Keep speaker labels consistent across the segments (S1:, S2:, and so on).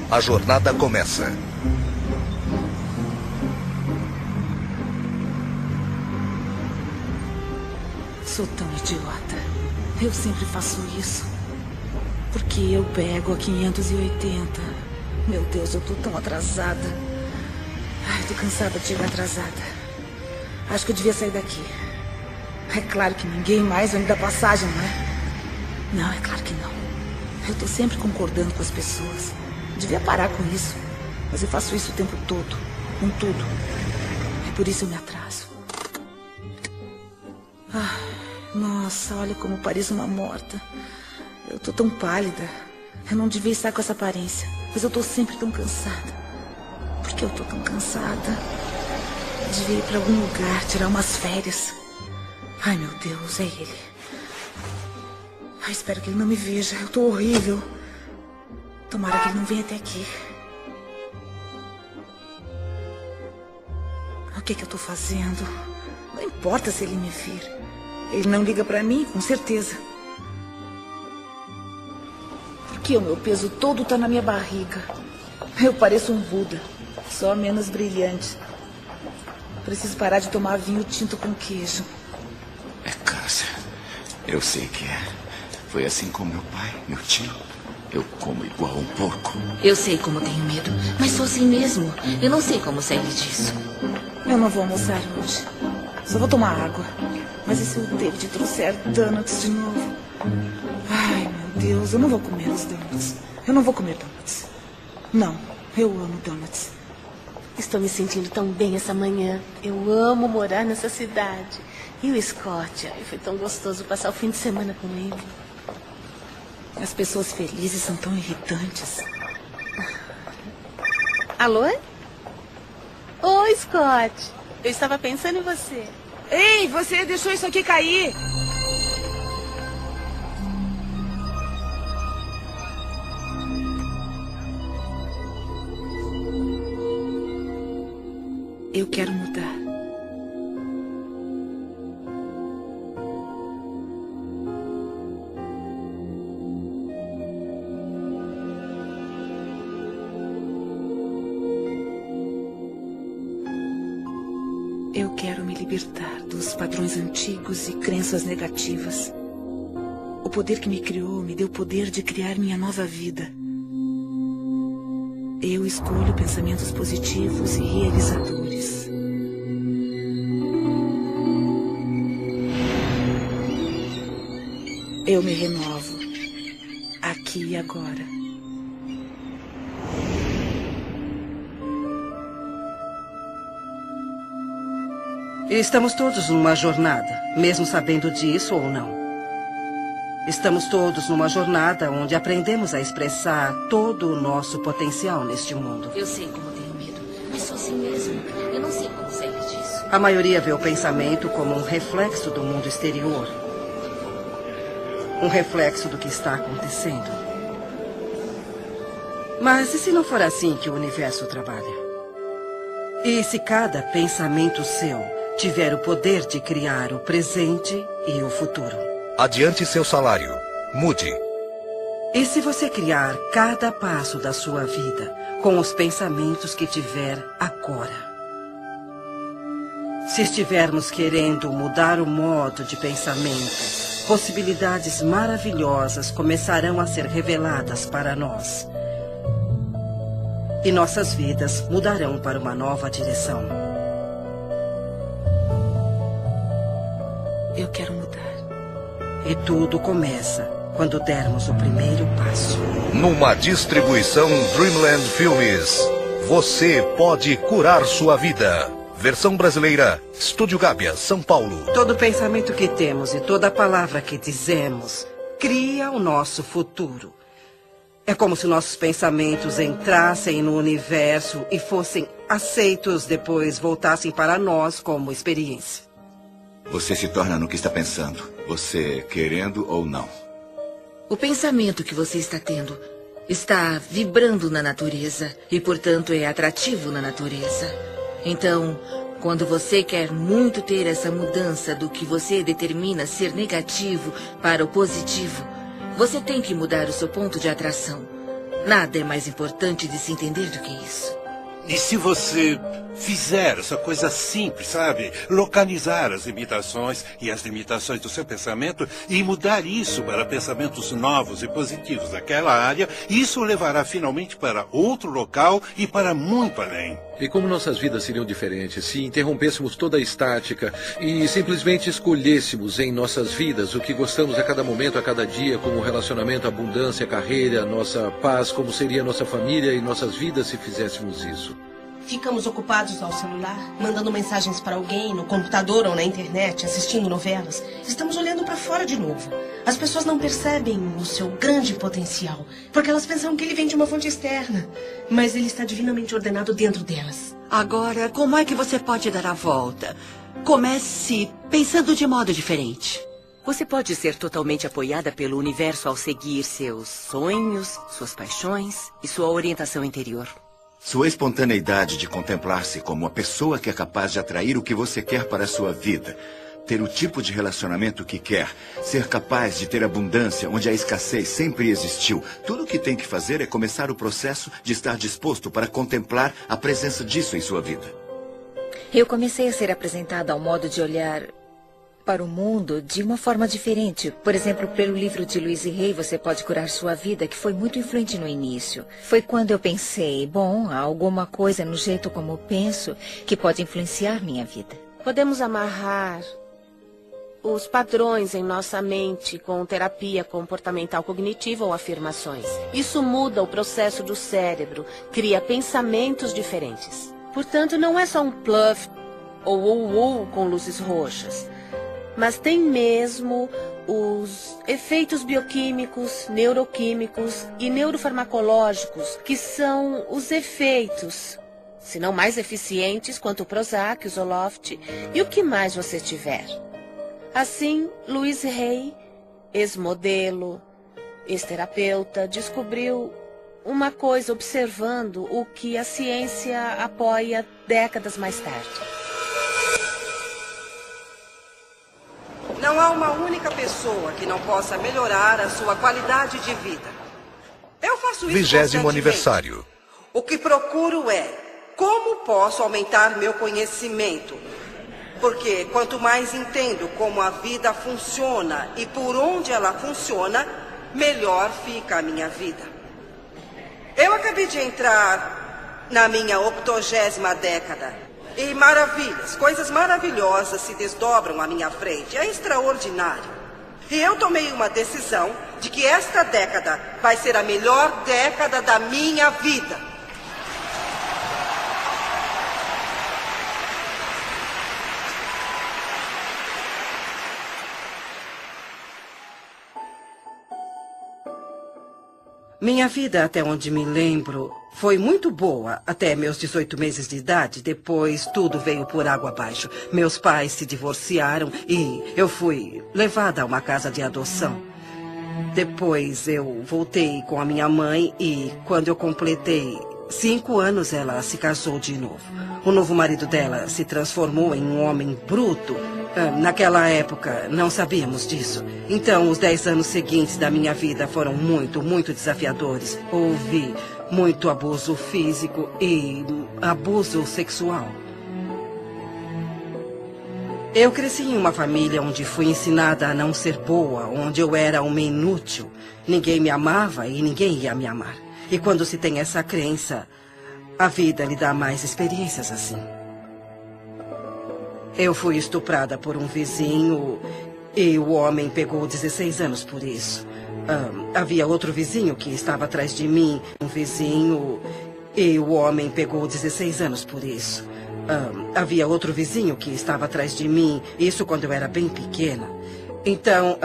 S1: A jornada começa.
S2: Sou tão idiota. Eu sempre faço isso. Porque eu pego a 580. Meu Deus, eu tô tão atrasada. Ai, tô cansada de chegar atrasada. Acho que eu devia sair daqui. É claro que ninguém mais vai me dar passagem, não é? Não, é claro que não. Eu tô sempre concordando com as pessoas. Devia parar com isso. Mas eu faço isso o tempo todo. Com tudo. E por isso eu me atraso. Nossa, olha como pareço uma morta. Eu tô tão pálida. Eu não devia estar com essa aparência. Mas eu tô sempre tão cansada. Por que eu tô tão cansada? Eu devia ir pra algum lugar, tirar umas férias. Ai, meu Deus, é ele. Ai, espero que ele não me veja. Eu tô horrível. Tomara que ele não venha até aqui. O que eu tô fazendo? Não importa se ele me vir. Ele não liga pra mim, com certeza. Porque o meu peso todo tá na minha barriga. Eu pareço um Buda, só menos brilhante. Preciso parar de tomar vinho tinto com queijo.
S3: É câncer. Eu sei que é. Foi assim com meu pai, meu tio. Eu como igual um porco.
S4: Eu sei como tenho medo, mas sou assim mesmo. Eu não sei como sair disso.
S2: Eu não vou almoçar hoje. Só vou tomar água. Mas e se o David trouxer donuts de novo? Ai, meu Deus, eu não vou comer os donuts. Eu não vou comer donuts. Não, eu amo donuts.
S5: Estou me sentindo tão bem essa manhã. Eu amo morar nessa cidade. E o Scott? Ai, foi tão gostoso passar o fim de semana com ele.
S2: As pessoas felizes são tão irritantes.
S5: Alô? Oi, Scott. Eu estava pensando em você.
S2: Ei, você deixou isso aqui cair. Eu quero mudar. Eu quero me libertar dos padrões antigos e crenças negativas. O poder que me criou me deu o poder de criar minha nova vida. Eu escolho pensamentos positivos e realizadores. Eu me renovo, aqui e agora.
S6: Estamos todos numa jornada, mesmo sabendo disso ou não. Estamos todos numa jornada onde aprendemos a expressar todo o nosso potencial neste mundo.
S4: Eu sei como tenho medo, mas sou assim mesmo. Eu não sei como sair disso.
S6: A maioria vê o pensamento como um reflexo do mundo exterior. Um reflexo do que está acontecendo. Mas e se não for assim que o universo trabalha? E se cada pensamento seu tiver o poder de criar o presente e o futuro?
S1: Adiante seu salário. Mude.
S6: E se você criar cada passo da sua vida com os pensamentos que tiver agora? Se estivermos querendo mudar o modo de pensamento, possibilidades maravilhosas começarão a ser reveladas para nós. E nossas vidas mudarão para uma nova direção.
S2: Eu quero mudar.
S6: E tudo começa quando dermos o primeiro passo.
S1: Numa distribuição Dreamland Filmes. Você pode curar sua vida. Versão brasileira, Estúdio Gábia, São Paulo.
S6: Todo pensamento que temos e toda palavra que dizemos cria o nosso futuro. É como se nossos pensamentos entrassem no universo e fossem aceitos, depois voltassem para nós como experiência.
S3: Você se torna no que está pensando, você querendo ou não.
S4: O pensamento que você está tendo está vibrando na natureza e, portanto, é atrativo na natureza. Então, quando você quer muito ter essa mudança do que você determina ser negativo para o positivo, você tem que mudar o seu ponto de atração. Nada é mais importante de se entender do que isso.
S7: E se você fizer essa coisa simples, sabe? Localizar as limitações e as limitações do seu pensamento e mudar isso para pensamentos novos e positivos daquela área, isso o levará finalmente para outro local e para muito além.
S8: E como nossas vidas seriam diferentes se interrompêssemos toda a estática e simplesmente escolhêssemos em nossas vidas o que gostamos a cada momento, a cada dia, como relacionamento, abundância, carreira, nossa paz, como seria nossa família e nossas vidas se fizéssemos isso?
S9: Ficamos ocupados ao celular, mandando mensagens para alguém, no computador ou na internet, assistindo novelas. Estamos olhando para fora de novo. As pessoas não percebem o seu grande potencial, porque elas pensam que ele vem de uma fonte externa. Mas ele está divinamente ordenado dentro delas.
S10: Agora, como é que você pode dar a volta? Comece pensando de modo diferente.
S11: Você pode ser totalmente apoiada pelo universo ao seguir seus sonhos, suas paixões e sua orientação interior.
S3: Sua espontaneidade de contemplar-se como a pessoa que é capaz de atrair o que você quer para a sua vida, ter o tipo de relacionamento que quer, ser capaz de ter abundância onde a escassez sempre existiu. Tudo o que tem que fazer é começar o processo de estar disposto para contemplar a presença disso em sua vida.
S2: Eu comecei a ser apresentada ao modo de olhar para o mundo de uma forma diferente. Por exemplo, pelo livro de Louise Hay, Você Pode Curar Sua Vida, que foi muito influente no início. Foi quando eu pensei, bom, há alguma coisa no jeito como eu penso que pode influenciar minha vida.
S5: Podemos amarrar os padrões em nossa mente com terapia comportamental cognitiva ou afirmações. Isso muda o processo do cérebro, cria pensamentos diferentes. Portanto, não é só um bluff ou com luzes roxas. Mas tem mesmo os efeitos bioquímicos, neuroquímicos e neurofarmacológicos, que são os efeitos, se não mais eficientes, quanto o Prozac, o Zoloft e o que mais você tiver. Assim, Louise Hay, ex-modelo, ex-terapeuta, descobriu uma coisa observando o que a ciência apoia décadas mais tarde.
S6: Não há uma única pessoa que não possa melhorar a sua qualidade de vida. Eu faço isso
S1: 20º aniversário.
S6: O que procuro é como posso aumentar meu conhecimento. Porque quanto mais entendo como a vida funciona e por onde ela funciona, melhor fica a minha vida. Eu acabei de entrar na minha 80ª década. E maravilhas, coisas maravilhosas se desdobram à minha frente. É extraordinário. E eu tomei uma decisão de que esta década vai ser a melhor década da minha vida. Minha vida, até onde me lembro, foi muito boa até meus 18 meses de idade. Depois, tudo veio por água abaixo. Meus pais se divorciaram e eu fui levada a uma casa de adoção. Depois, eu voltei com a minha mãe e, quando eu completei 5 anos, ela se casou de novo. O novo marido dela se transformou em um homem bruto. Naquela época, não sabíamos disso. Então, os 10 anos seguintes da minha vida foram muito, muito desafiadores. Houve muito abuso físico e abuso sexual. Eu cresci em uma família onde fui ensinada a não ser boa, onde eu era uma inútil. Ninguém me amava e ninguém ia me amar. E quando se tem essa crença, a vida lhe dá mais experiências assim. Eu fui estuprada por um vizinho e o homem pegou 16 anos por isso. Havia outro vizinho que estava atrás de mim, um vizinho, e o homem pegou 16 anos por isso. Havia outro vizinho que estava atrás de mim, isso quando eu era bem pequena. Então,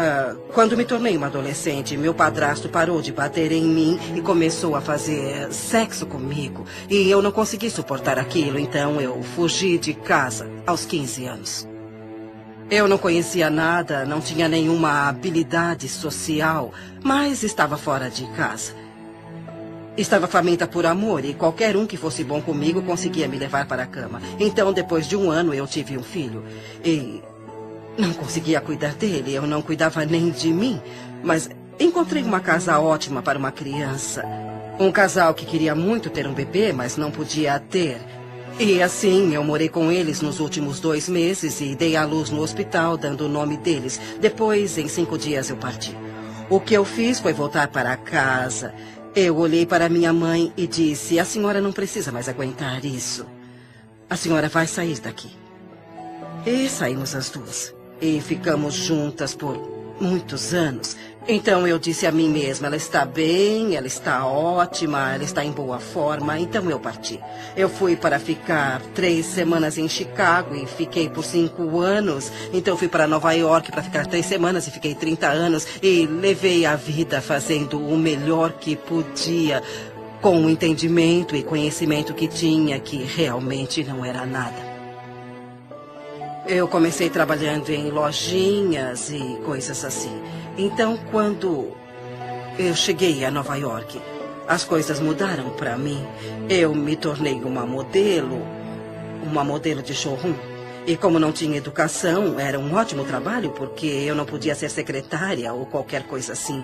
S6: quando me tornei uma adolescente, meu padrasto parou de bater em mim e começou a fazer sexo comigo. E eu não consegui suportar aquilo, então eu fugi de casa aos 15 anos. Eu não conhecia nada, não tinha nenhuma habilidade social, mas estava fora de casa. Estava faminta por amor e qualquer um que fosse bom comigo conseguia me levar para a cama. Então, depois de 1 ano, eu tive um filho e não conseguia cuidar dele, eu não cuidava nem de mim, mas encontrei uma casa ótima para uma criança. Um casal que queria muito ter um bebê, mas não podia ter. E assim, eu morei com eles nos últimos 2 meses e dei à luz no hospital, dando o nome deles. Depois, em 5 dias, eu parti. O que eu fiz foi voltar para casa. Eu olhei para minha mãe e disse: a senhora não precisa mais aguentar isso. A senhora vai sair daqui. E saímos as duas. E ficamos juntas por muitos anos. Então eu disse a mim mesma: ela está bem, ela está ótima, ela está em boa forma. Então eu parti. Eu fui para ficar 3 semanas em Chicago e fiquei por 5 anos. Então fui para Nova York para ficar 3 semanas e fiquei 30 anos. E levei a vida fazendo o melhor que podia, com o entendimento e conhecimento que tinha, que realmente não era nada. Eu comecei trabalhando em lojinhas e coisas assim. Então, quando eu cheguei a Nova York, as coisas mudaram para mim. Eu me tornei uma modelo de showroom. E como não tinha educação, era um ótimo trabalho, porque eu não podia ser secretária ou qualquer coisa assim.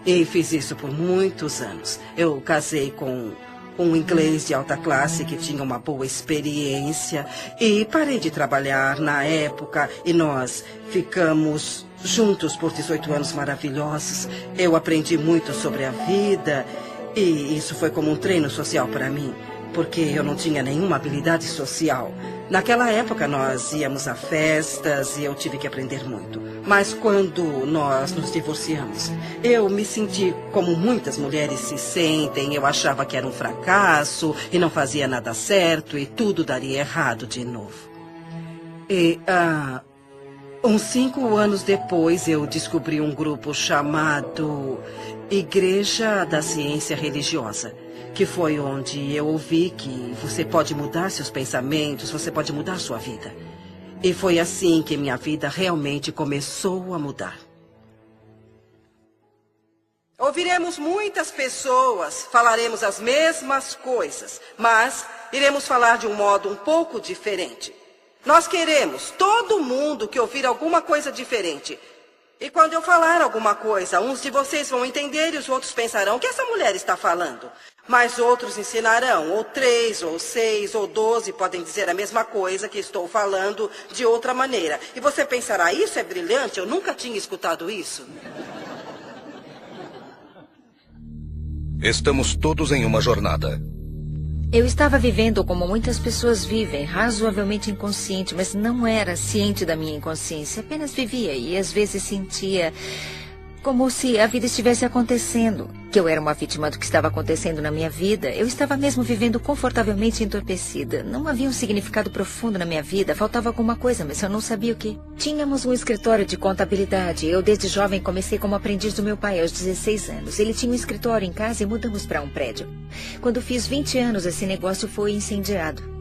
S6: E fiz isso por muitos anos. Eu casei com um inglês de alta classe que tinha uma boa experiência. E parei de trabalhar na época e nós ficamos juntos por 18 anos maravilhosos. Eu aprendi muito sobre a vida e isso foi como um treino social para mim, porque eu não tinha nenhuma habilidade social. Naquela época nós íamos a festas e eu tive que aprender muito. Mas quando nós nos divorciamos, eu me senti como muitas mulheres se sentem. Eu achava que era um fracasso e não fazia nada certo e tudo daria errado de novo. E uns 5 anos depois eu descobri um grupo chamado Igreja da Ciência Religiosa, que foi onde eu ouvi que você pode mudar seus pensamentos, você pode mudar sua vida. E foi assim que minha vida realmente começou a mudar. Ouviremos muitas pessoas, falaremos as mesmas coisas, mas iremos falar de um modo um pouco diferente. Nós queremos todo mundo que ouvir alguma coisa diferente. E quando eu falar alguma coisa, uns de vocês vão entender e os outros pensarão: o que essa mulher está falando? Mas outros ensinarão, ou 3, ou 6, ou 12 podem dizer a mesma coisa que estou falando de outra maneira. E você pensará: isso é brilhante, eu nunca tinha escutado isso.
S1: Estamos todos em uma jornada.
S12: Eu estava vivendo como muitas pessoas vivem, razoavelmente inconsciente, mas não era ciente da minha inconsciência. Apenas vivia e às vezes sentia como se a vida estivesse acontecendo, que eu era uma vítima do que estava acontecendo na minha vida. Eu estava mesmo vivendo confortavelmente entorpecida. Não havia um significado profundo na minha vida, faltava alguma coisa, mas eu não sabia o que. Tínhamos um escritório de contabilidade. Eu, desde jovem, comecei como aprendiz do meu pai aos 16 anos. Ele tinha um escritório em casa e mudamos para um prédio. Quando fiz 20 anos, esse negócio foi incendiado.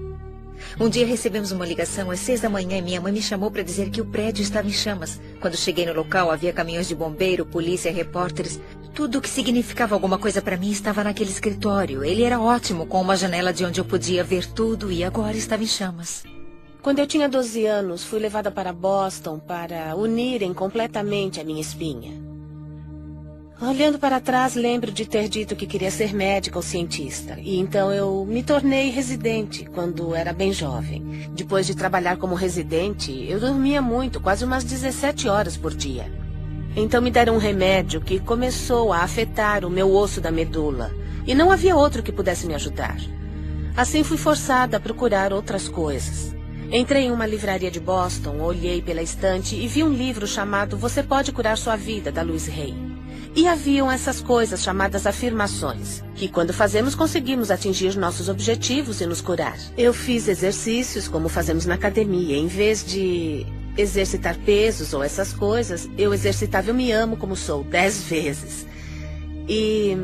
S12: Um dia recebemos uma ligação às 6 da manhã e minha mãe me chamou para dizer que o prédio estava em chamas. Quando cheguei no local, havia caminhões de bombeiro, polícia, repórteres. Tudo o que significava alguma coisa para mim estava naquele escritório. Ele era ótimo, com uma janela de onde eu podia ver tudo e agora estava em chamas.
S5: Quando eu tinha 12 anos, fui levada para Boston para unirem completamente a minha espinha. Olhando para trás, lembro de ter dito que queria ser médica ou cientista. E então eu me tornei residente quando era bem jovem. Depois de trabalhar como residente, eu dormia muito, quase umas 17 horas por dia. Então me deram um remédio que começou a afetar o meu osso da medula. E não havia outro que pudesse me ajudar. Assim fui forçada a procurar outras coisas. Entrei em uma livraria de Boston, olhei pela estante e vi um livro chamado Você Pode Curar Sua Vida, da Louise Hay. E haviam essas coisas chamadas afirmações, que quando fazemos conseguimos atingir nossos objetivos e nos curar. Eu fiz exercícios como fazemos na academia. Em vez de exercitar pesos ou essas coisas, eu exercitava Eu Me Amo Como Sou 10 vezes. E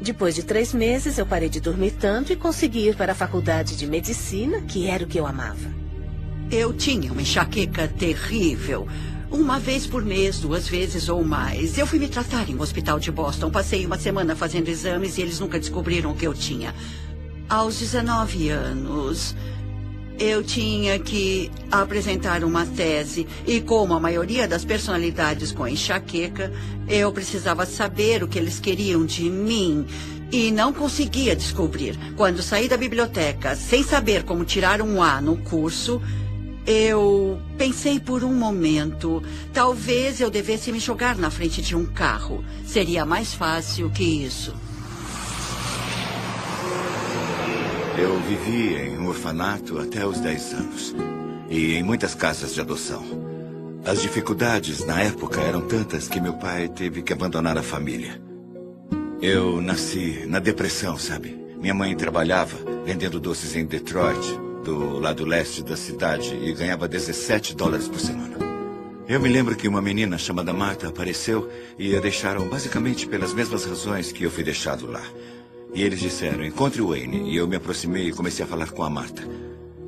S5: depois de 3 meses eu parei de dormir tanto e consegui ir para a faculdade de medicina, que era o que eu amava.
S10: Eu tinha uma enxaqueca terrível. 1 vez por mês, 2 vezes ou mais. Eu fui me tratar em um hospital de Boston. Passei 1 semana fazendo exames e eles nunca descobriram o que eu tinha. Aos 19 anos, eu tinha que apresentar uma tese. E como a maioria das personalidades com enxaqueca, eu precisava saber o que eles queriam de mim. E não conseguia descobrir. Quando saí da biblioteca, sem saber como tirar um A no curso, eu pensei por um momento, talvez eu devesse me jogar na frente de um carro. Seria mais fácil que isso.
S3: Eu vivi em um orfanato até os 10 anos. E em muitas casas de adoção. As dificuldades na época eram tantas que meu pai teve que abandonar a família. Eu nasci na depressão, sabe? Minha mãe trabalhava vendendo doces em Detroit, do lado leste da cidade, e ganhava $17 por semana. Eu me lembro que uma menina chamada Marta apareceu e a deixaram basicamente pelas mesmas razões que eu fui deixado lá. E eles disseram, encontre o Wayne. E eu me aproximei e comecei a falar com a Marta.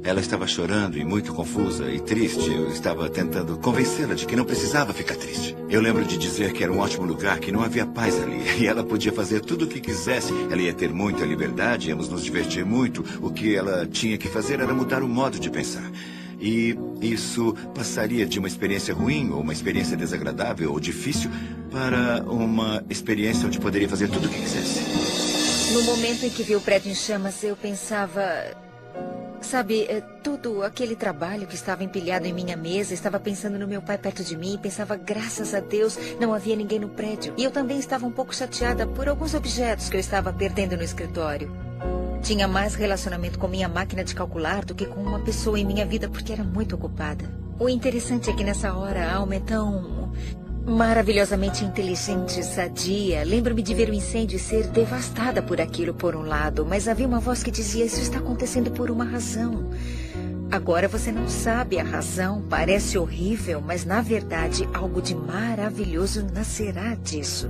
S3: Ela estava chorando e muito confusa e triste. Eu estava tentando convencê-la de que não precisava ficar triste. Eu lembro de dizer que era um ótimo lugar, que não havia paz ali. E ela podia fazer tudo o que quisesse. Ela ia ter muita liberdade, íamos nos divertir muito. O que ela tinha que fazer era mudar o modo de pensar. E isso passaria de uma experiência ruim, ou uma experiência desagradável ou difícil, para uma experiência onde poderia fazer tudo o que quisesse.
S12: No momento em que vi o prédio em chamas, eu pensava... Sabe, todo aquele trabalho que estava empilhado em minha mesa, estava pensando no meu pai perto de mim, pensava, graças a Deus, não havia ninguém no prédio. E eu também estava um pouco chateada por alguns objetos que eu estava perdendo no escritório. Tinha mais relacionamento com minha máquina de calcular do que com uma pessoa em minha vida, porque era muito ocupada. O interessante é que nessa hora a alma é tão maravilhosamente inteligente e sadia. Lembro-me de ver o incêndio e ser devastada por aquilo por um lado, mas havia uma voz que dizia, isso está acontecendo por uma razão. Agora você não sabe a razão, parece horrível, mas na verdade algo de maravilhoso nascerá disso.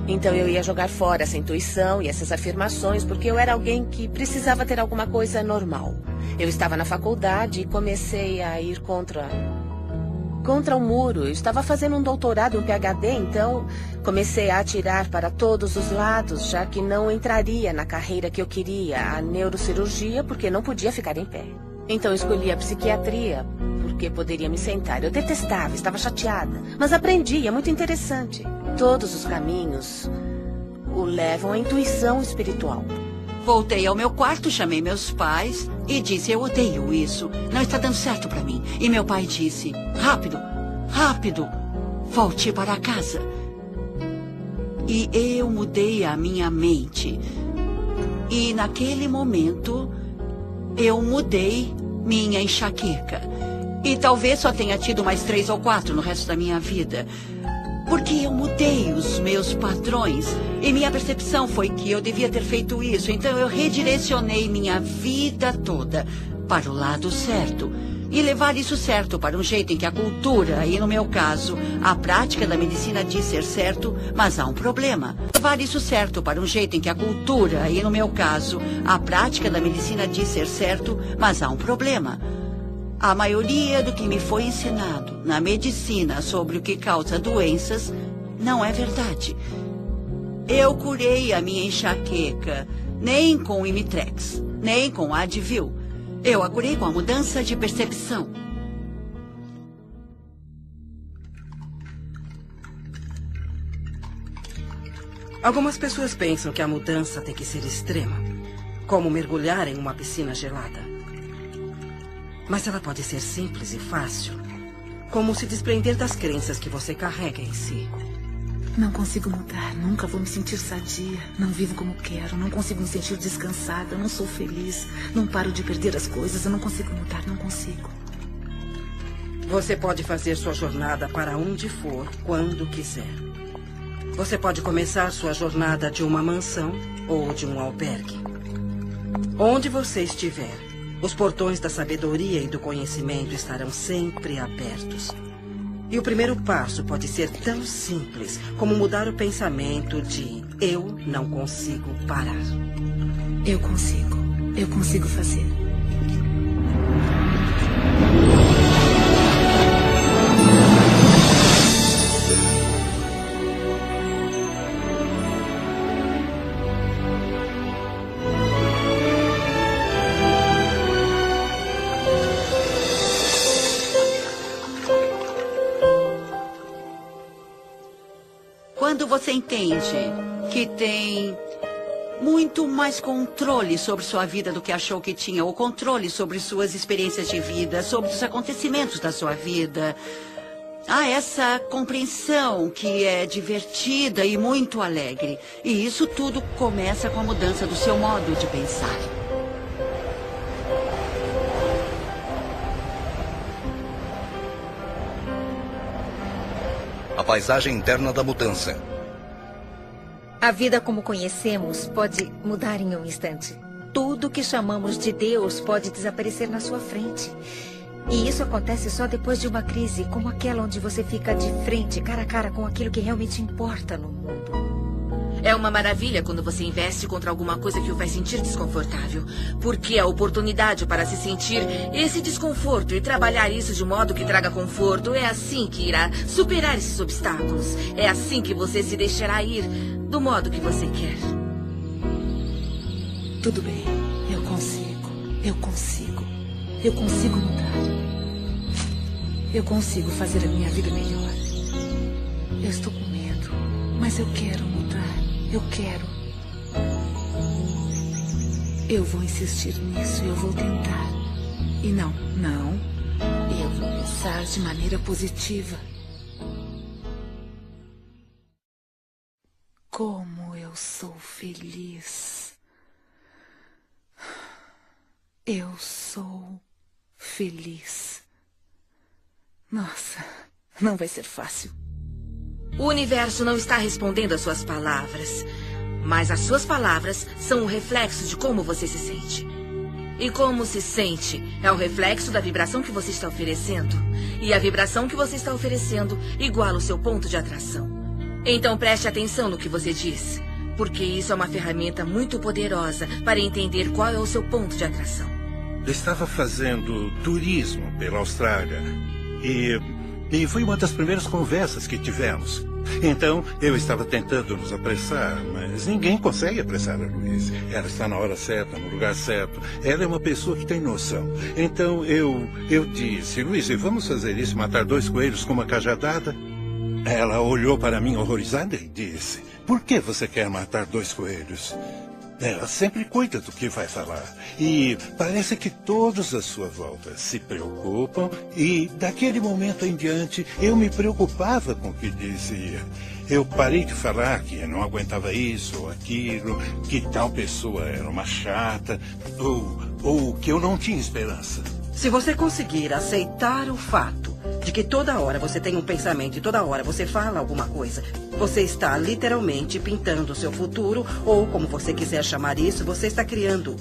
S5: Então eu ia jogar fora essa intuição e essas afirmações, porque eu era alguém que precisava ter alguma coisa normal. Eu estava na faculdade e comecei a ir contra o muro. Eu estava fazendo um doutorado, um PhD, então comecei a atirar para todos os lados, já que não entraria na carreira que eu queria, a neurocirurgia, porque não podia ficar em pé. Então escolhi a psiquiatria, porque poderia me sentar. Eu detestava, estava chateada, mas aprendi, é muito interessante. Todos os caminhos o levam à intuição espiritual.
S10: Voltei ao meu quarto, chamei meus pais e disse, eu odeio isso, não está dando certo para mim. E meu pai disse, rápido, rápido, volte para casa. E eu mudei a minha mente. E naquele momento, eu mudei minha enxaqueca. E talvez só tenha tido mais 3 ou 4 no resto da minha vida. Porque eu mudei os meus padrões e minha percepção foi que eu devia ter feito isso. Então eu redirecionei minha vida toda para o lado certo. E levar isso certo para um jeito em que a cultura, e no meu caso, a prática da medicina diz ser certo, mas há um problema. Levar isso certo para um jeito em que a cultura, e no meu caso, a prática da medicina diz ser certo, mas há um problema. A maioria do que me foi ensinado na medicina sobre o que causa doenças não é verdade. Eu curei a minha enxaqueca nem com Imitrex, nem com Advil. Eu a curei com a mudança de percepção.
S6: Algumas pessoas pensam que a mudança tem que ser extrema, como mergulhar em uma piscina gelada. Mas ela pode ser simples e fácil, como se desprender das crenças que você carrega em si.
S2: Não consigo mudar, nunca vou me sentir sadia. Não vivo como quero, não consigo me sentir descansada, não sou feliz. Não paro de perder as coisas, eu não consigo mudar, não consigo.
S6: Você pode fazer sua jornada para onde for, quando quiser. Você pode começar sua jornada de uma mansão ou de um albergue. Onde você estiver, os portões da sabedoria e do conhecimento estarão sempre abertos. E o primeiro passo pode ser tão simples como mudar o pensamento de eu não consigo parar.
S2: Eu consigo fazer.
S10: Quando você entende que tem muito mais controle sobre sua vida do que achou que tinha, ou controle sobre suas experiências de vida, sobre os acontecimentos da sua vida. Há essa compreensão que é divertida e muito alegre. E isso tudo começa com a mudança do seu modo de pensar.
S1: A paisagem interna da mudança.
S12: A vida como conhecemos pode mudar em um instante. Tudo que chamamos de Deus pode desaparecer na sua frente. E isso acontece só depois de uma crise como aquela onde você fica de frente, cara a cara com aquilo que realmente importa no mundo.
S4: É uma maravilha quando você investe contra alguma coisa que o faz sentir desconfortável. Porque a oportunidade para se sentir esse desconforto e trabalhar isso de modo que traga conforto é assim que irá superar esses obstáculos. É assim que você se deixará ir do modo que você quer.
S2: Tudo bem, eu consigo. Eu consigo mudar. Eu consigo fazer a minha vida melhor. Eu estou com medo, mas eu quero mudar. Eu quero. Eu vou insistir nisso, eu vou tentar. E não. Eu vou pensar de maneira positiva. Como eu sou feliz. Eu sou feliz. Nossa, não vai ser fácil.
S4: O universo não está respondendo às suas palavras, mas as suas palavras são o reflexo de como você se sente. E como se sente é o reflexo da vibração que você está oferecendo. E a vibração que você está oferecendo iguala o seu ponto de atração. Então preste atenção no que você diz, porque isso é uma ferramenta muito poderosa para entender qual é o seu ponto de atração.
S7: Eu estava fazendo turismo pela Austrália e foi uma das primeiras conversas que tivemos. Então, eu estava tentando nos apressar, mas ninguém consegue apressar a Louise. Ela está na hora certa, no lugar certo. Ela é uma pessoa que tem noção. Então, eu disse, Louise, vamos fazer isso, matar 2 coelhos com uma cajadada? Ela olhou para mim horrorizada e disse, por que você quer matar 2 coelhos? Ela sempre cuida do que vai falar. E parece que todos à sua volta se preocupam. E daquele momento em diante, eu me preocupava com o que dizia. Eu parei de falar que não aguentava isso ou aquilo, que tal pessoa era uma chata, ou que eu não tinha esperança.
S6: Se você conseguir aceitar o fato de que toda hora você tem um pensamento e toda hora você fala alguma coisa, você está literalmente pintando o seu futuro, ou como você quiser chamar isso, você está criando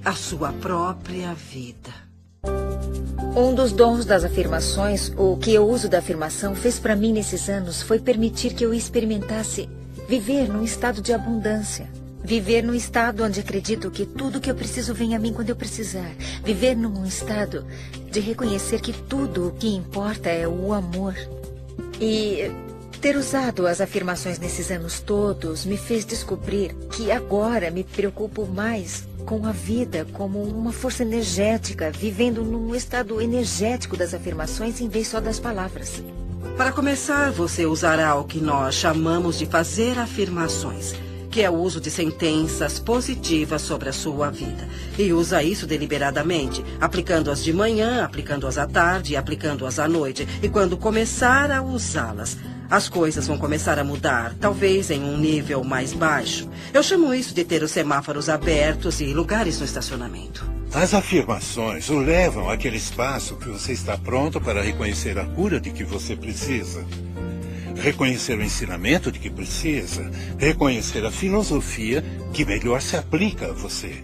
S6: a sua própria vida.
S12: Um dos dons das afirmações, o que eu uso da afirmação, fez para mim nesses anos foi permitir que eu experimentasse viver num estado de abundância. Viver num estado onde acredito que tudo que eu preciso vem a mim quando eu precisar. Viver num estado de reconhecer que tudo o que importa é o amor. E ter usado as afirmações nesses anos todos me fez descobrir que agora me preocupo mais com a vida como uma força energética, vivendo num estado energético das afirmações em vez só das palavras.
S6: Para começar, você usará o que nós chamamos de fazer afirmações, que é o uso de sentenças positivas sobre a sua vida. E usa isso deliberadamente, aplicando-as de manhã, aplicando-as à tarde e aplicando-as à noite. E quando começar a usá-las, as coisas vão começar a mudar, talvez em um nível mais baixo. Eu chamo isso de ter os semáforos abertos e lugares no estacionamento.
S7: As afirmações o levam àquele espaço que você está pronto para reconhecer a cura de que você precisa. Reconhecer o ensinamento de que precisa, reconhecer a filosofia que melhor se aplica a você.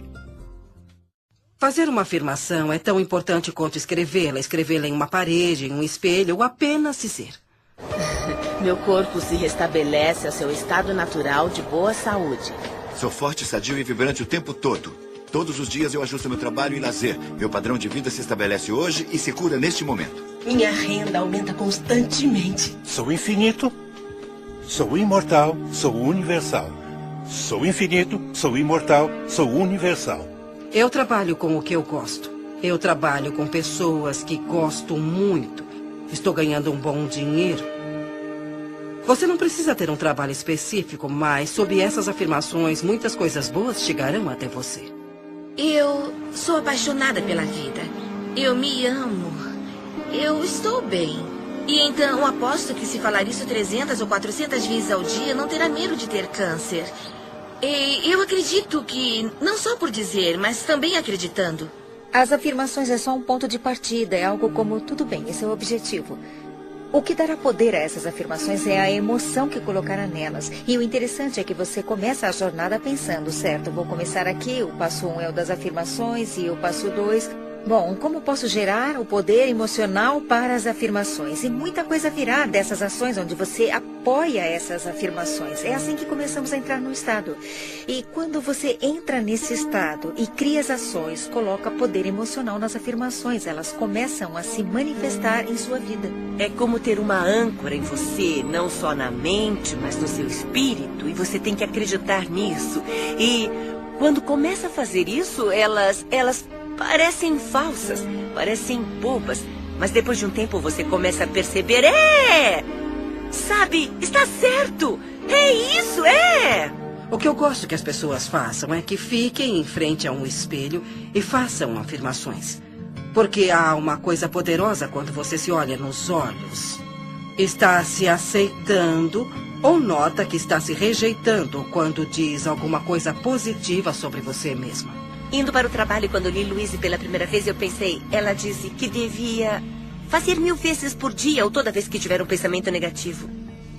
S6: Fazer uma afirmação é tão importante quanto escrevê-la em uma parede, em um espelho, ou apenas dizer.
S5: Meu corpo se restabelece ao seu estado natural de boa saúde.
S3: Sou forte, sadio e vibrante o tempo todo. Todos os dias eu ajusto meu trabalho e lazer. Meu padrão de vida se estabelece hoje e se cura neste momento.
S9: Minha renda aumenta constantemente.
S7: Sou infinito, sou imortal, sou universal. Sou infinito, sou imortal, sou universal.
S6: Eu trabalho com o que eu gosto. Eu trabalho com pessoas que gosto muito. Estou ganhando um bom dinheiro. Você não precisa ter um trabalho específico, mas sob essas afirmações, muitas coisas boas chegarão até você.
S4: Eu sou apaixonada pela vida. Eu me amo. Eu estou bem. E então aposto que se falar isso 300 ou 400 vezes ao dia, não terá medo de ter câncer. E eu acredito que, não só por dizer, mas também acreditando.
S12: As afirmações é só um ponto de partida, é algo como, tudo bem, esse é o objetivo. O que dará poder a essas afirmações é a emoção que colocará nelas. E o interessante é que você começa a jornada pensando, certo, vou começar aqui, o passo 1 é o das afirmações e o passo 2... Bom, como posso gerar o poder emocional para as afirmações? E muita coisa virá dessas ações onde você apoia essas afirmações. É assim que começamos a entrar no estado. E quando você entra nesse estado e cria as ações, coloca poder emocional nas afirmações. Elas começam a se manifestar em sua vida.
S11: É como ter uma âncora em você, não só na mente, mas no seu espírito. E você tem que acreditar nisso. E quando começa a fazer isso, elas parecem falsas, parecem bobas, mas depois de um tempo você começa a perceber, sabe, está certo, é isso,
S6: O que eu gosto que as pessoas façam é que fiquem em frente a um espelho e façam afirmações. Porque há uma coisa poderosa quando você se olha nos olhos. Está se aceitando ou nota que está se rejeitando quando diz alguma coisa positiva sobre você mesma.
S11: Indo para o trabalho, quando li Louise pela primeira vez, eu pensei, ela disse que devia fazer 1000 vezes por dia ou toda vez que tiver um pensamento negativo.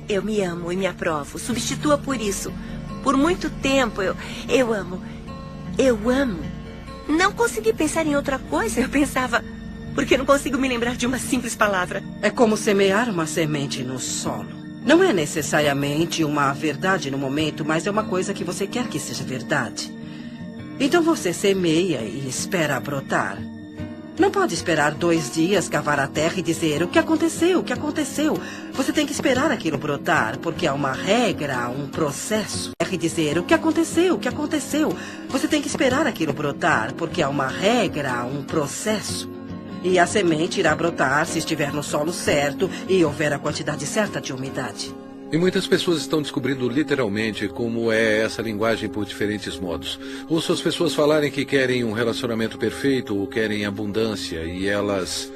S11: Eu me amo e me aprovo. Substitua por isso. Por muito tempo, eu amo. Não consegui pensar em outra coisa. Eu pensava, porque não consigo me lembrar de uma simples palavra.
S6: É como semear uma semente no solo. Não é necessariamente uma verdade no momento, mas é uma coisa que você quer que seja verdade. Então você semeia e espera brotar. Não pode esperar 2 dias, cavar a terra e dizer o que aconteceu, o que aconteceu. Você tem que esperar aquilo brotar, porque há uma regra, há um processo. E dizer o que aconteceu, o que aconteceu. Você tem que esperar aquilo brotar, porque há uma regra, há um processo. E a semente irá brotar se estiver no solo certo e houver a quantidade certa de umidade.
S8: E muitas pessoas estão descobrindo literalmente como é essa linguagem por diferentes modos. Ouço as pessoas falarem que querem um relacionamento perfeito ou querem abundância e elas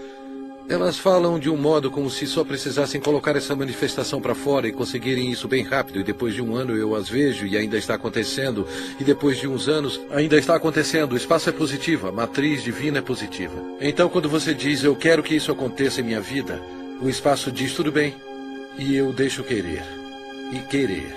S8: falam de um modo como se só precisassem colocar essa manifestação para fora e conseguirem isso bem rápido. E depois de um ano eu as vejo e ainda está acontecendo. E depois de uns anos ainda está acontecendo. O espaço é positivo, a matriz divina é positiva. Então quando você diz eu quero que isso aconteça em minha vida, o espaço diz tudo bem. E eu deixo querer. E querer.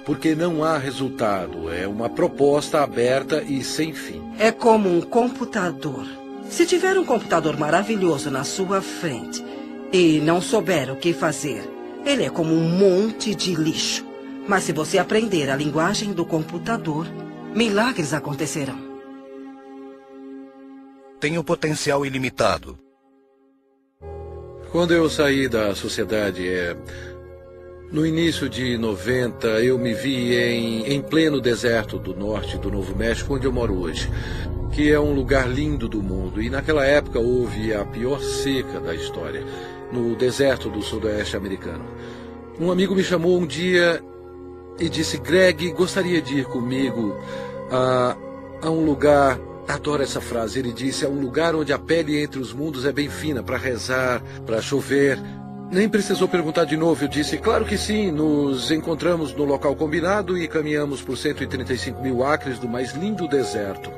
S8: Porque não há resultado. É uma proposta aberta e sem fim.
S6: É como um computador. Se tiver um computador maravilhoso na sua frente e não souber o que fazer, ele é como um monte de lixo. Mas se você aprender a linguagem do computador, milagres acontecerão.
S1: Tem um potencial ilimitado.
S8: Quando eu saí da sociedade, no início de 90, eu me vi em pleno deserto do norte do Novo México, onde eu moro hoje, que é um lugar lindo do mundo. E naquela época houve a pior seca da história, no deserto do sudoeste americano. Um amigo me chamou um dia e disse, Greg, gostaria de ir comigo a um lugar... Adoro essa frase. Ele disse, é um lugar onde a pele entre os mundos é bem fina, para rezar, para chover. Nem precisou perguntar de novo. Eu disse, claro que sim. Nos encontramos no local combinado e caminhamos por 135 mil acres do mais lindo deserto.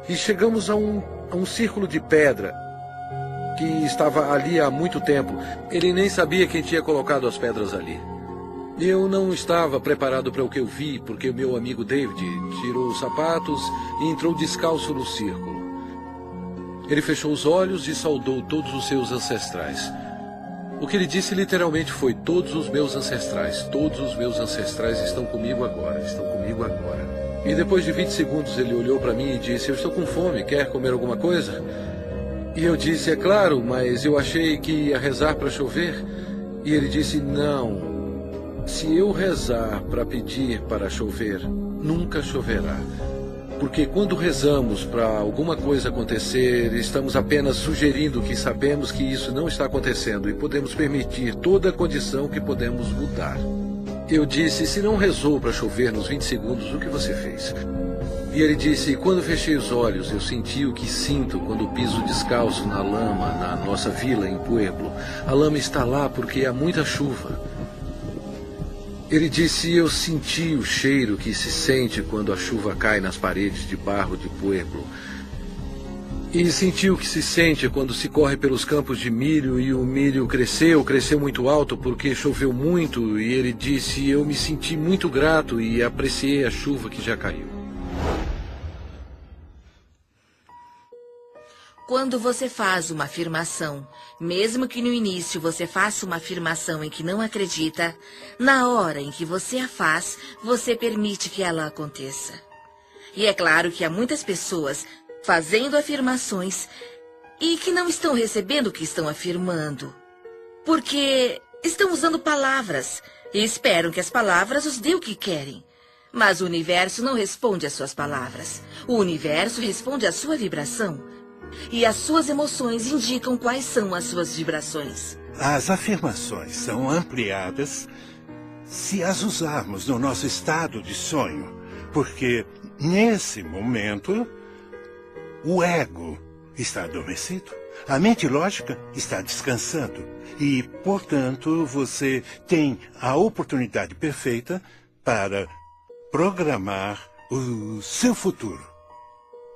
S8: E chegamos a um círculo de pedra que estava ali há muito tempo. Ele nem sabia quem tinha colocado as pedras ali. Eu não estava preparado para o que eu vi, porque o meu amigo David tirou os sapatos e entrou descalço no círculo. Ele fechou os olhos e saudou todos os seus ancestrais. O que ele disse literalmente foi, todos os meus ancestrais estão comigo agora, E depois de 20 segundos ele olhou para mim e disse, eu estou com fome, quer comer alguma coisa? E eu disse, é claro, mas eu achei que ia rezar para chover. E ele disse, não. Se eu rezar para pedir para chover, nunca choverá. porque quando rezamos para alguma coisa acontecer, estamos apenas sugerindo que sabemos que isso não está acontecendo e podemos permitir toda a condição que podemos mudar. Eu disse, se não rezou para chover nos 20 segundos, o que você fez? E ele disse, quando fechei os olhos, eu senti o que sinto quando piso descalço na lama, na nossa vila em Pueblo. A lama está lá porque há muita chuva. Ele disse, eu senti o cheiro que se sente quando a chuva cai nas paredes de barro de Pueblo. E senti o que se sente quando se corre pelos campos de milho e o milho cresceu muito alto porque choveu muito. E ele disse, eu me senti muito grato e apreciei a chuva que já caiu.
S4: Quando você faz uma afirmação, mesmo que no início você faça uma afirmação em que não acredita, na hora em que você a faz, você permite que ela aconteça. E é claro que há muitas pessoas fazendo afirmações e que não estão recebendo o que estão afirmando, porque estão usando palavras e esperam que as palavras os dêem o que querem. Mas o universo não responde às suas palavras. O universo responde à sua vibração. E as suas emoções indicam quais são as suas vibrações.
S7: As afirmações são ampliadas se as usarmos no nosso estado de sonho, porque nesse momento o ego está adormecido, a mente lógica está descansando e, portanto, você tem a oportunidade perfeita para programar o seu futuro.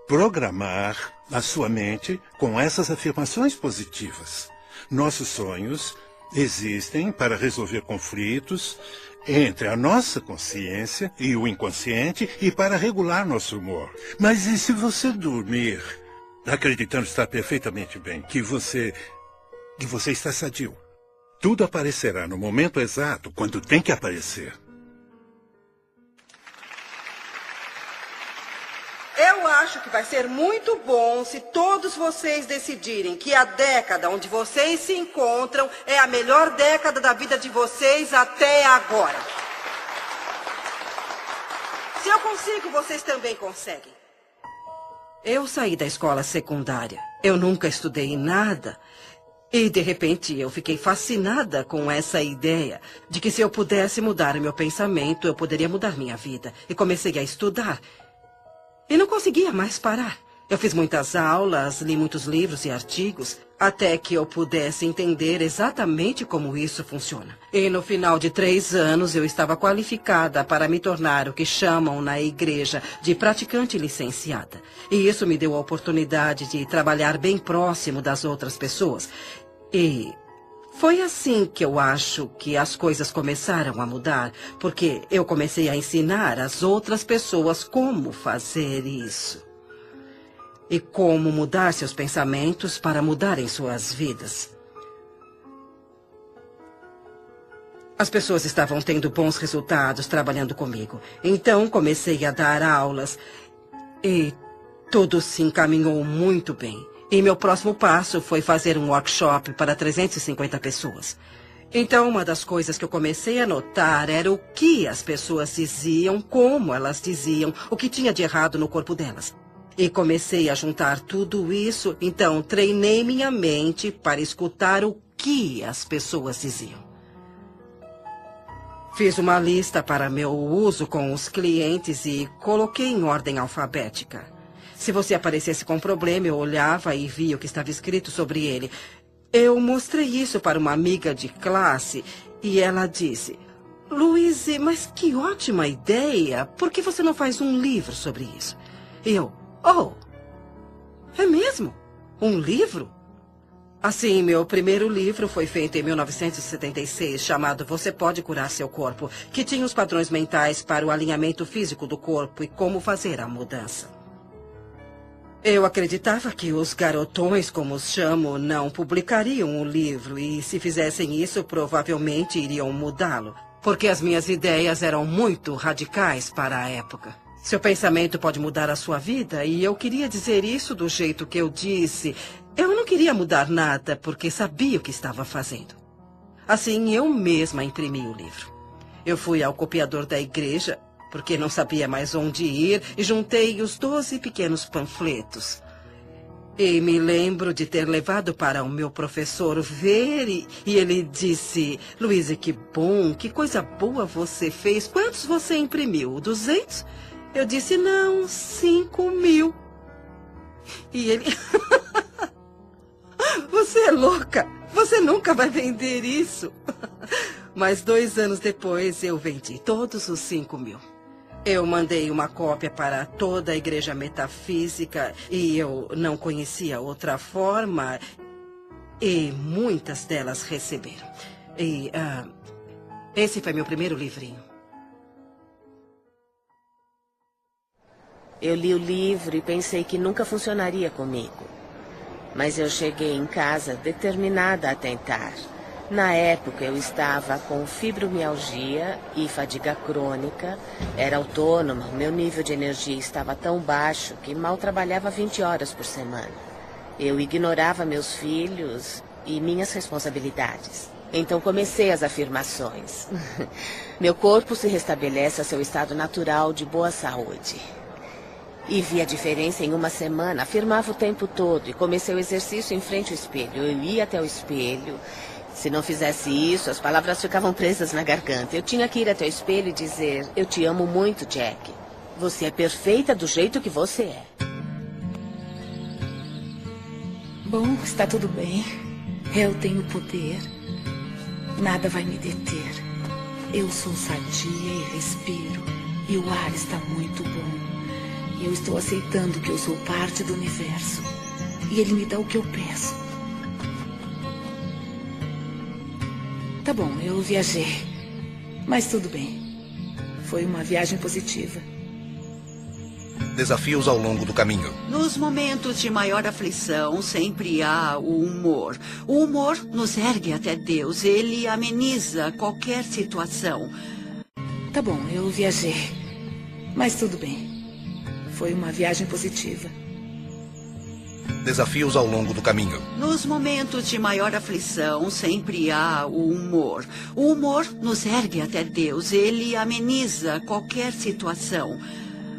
S7: Programar a sua mente com essas afirmações positivas. Nossos sonhos existem para resolver conflitos entre a nossa consciência e o inconsciente e para regular nosso humor. Mas e se você dormir acreditando estar perfeitamente bem, que você está sadio? Tudo aparecerá no momento exato, quando tem que aparecer.
S6: Eu acho que vai ser muito bom se todos vocês decidirem que a década onde vocês se encontram é a melhor década da vida de vocês até agora. Se eu consigo, vocês também conseguem. Eu saí da escola secundária. Eu nunca estudei nada. E, de repente, eu fiquei fascinada com essa ideia de que se eu pudesse mudar o meu pensamento, eu poderia mudar minha vida. E comecei a estudar. E não conseguia mais parar. Eu fiz muitas aulas, li muitos livros e artigos, até que eu pudesse entender exatamente como isso funciona. E no final de 3 anos, eu estava qualificada para me tornar o que chamam na igreja de praticante licenciada. E isso me deu a oportunidade de trabalhar bem próximo das outras pessoas. E foi assim que eu acho que as coisas começaram a mudar, porque eu comecei a ensinar as outras pessoas como fazer isso. E como mudar seus pensamentos para mudarem suas vidas. As pessoas estavam tendo bons resultados trabalhando comigo. Então comecei a dar aulas e tudo se encaminhou muito bem. E meu próximo passo foi fazer um workshop para 350 pessoas. Então, uma das coisas que eu comecei a notar era o que as pessoas diziam, como elas diziam, o que tinha de errado no corpo delas. E comecei a juntar tudo isso, então treinei minha mente para escutar o que as pessoas diziam. Fiz uma lista para meu uso com os clientes e coloquei em ordem alfabética. Se você aparecesse com um problema, eu olhava e via o que estava escrito sobre ele. Eu mostrei isso para uma amiga de classe e ela disse, Louise, mas que ótima ideia. Por que você não faz um livro sobre isso? E eu, é mesmo? Um livro? Assim, meu primeiro livro foi feito em 1976, chamado Você Pode Curar Seu Corpo, que tinha os padrões mentais para o alinhamento físico do corpo e como fazer a mudança. Eu acreditava que os garotões, como os chamo, não publicariam o livro e, se fizessem isso, provavelmente iriam mudá-lo, porque as minhas ideias eram muito radicais para a época. Seu pensamento pode mudar a sua vida e eu queria dizer isso do jeito que eu disse. Eu não queria mudar nada porque sabia o que estava fazendo. Assim, eu mesma imprimi o livro. Eu fui ao copiador da igreja, porque não sabia mais onde ir, e juntei os 12 pequenos panfletos. E me lembro de ter levado para o meu professor ver, e ele disse: Luísa, que bom, que coisa boa você fez. Quantos você imprimiu? 200? Eu disse: não, 5.000. E ele: você é louca, você nunca vai vender isso. Mas 2 anos depois eu vendi todos os 5.000. Eu mandei uma cópia para toda a igreja metafísica e eu não conhecia outra forma, e muitas delas receberam. E esse foi meu primeiro livrinho.
S5: Eu li o livro e pensei que nunca funcionaria comigo. Mas eu cheguei em casa determinada a tentar. Na época eu estava com fibromialgia e fadiga crônica, era autônoma, meu nível de energia estava tão baixo que mal trabalhava 20 horas por semana. Eu ignorava meus filhos e minhas responsabilidades. Então comecei as afirmações. Meu corpo se restabelece a seu estado natural de boa saúde. E vi a diferença em uma semana, afirmava o tempo todo e comecei o exercício em frente ao espelho. Eu ia até o espelho. Se não fizesse isso, as palavras ficavam presas na garganta. Eu tinha que ir até o espelho e dizer: eu te amo muito, Jack. Você é perfeita do jeito que você é.
S2: Bom, está tudo bem. Eu tenho poder. Nada vai me deter. Eu sou sadia e respiro. E o ar está muito bom. E eu estou aceitando que eu sou parte do universo. E ele me dá o que eu peço. Tá bom, eu viajei. Mas tudo bem. Foi uma viagem positiva.
S1: Desafios ao longo do caminho.
S10: Nos momentos de maior aflição, sempre há o humor. O humor nos ergue até Deus. Ele ameniza qualquer situação.
S2: Tá bom, eu viajei. Mas tudo bem. Foi uma viagem positiva.
S1: Desafios ao longo do caminho.
S10: Nos momentos de maior aflição, sempre há o humor. O humor nos ergue até Deus. Ele ameniza qualquer situação.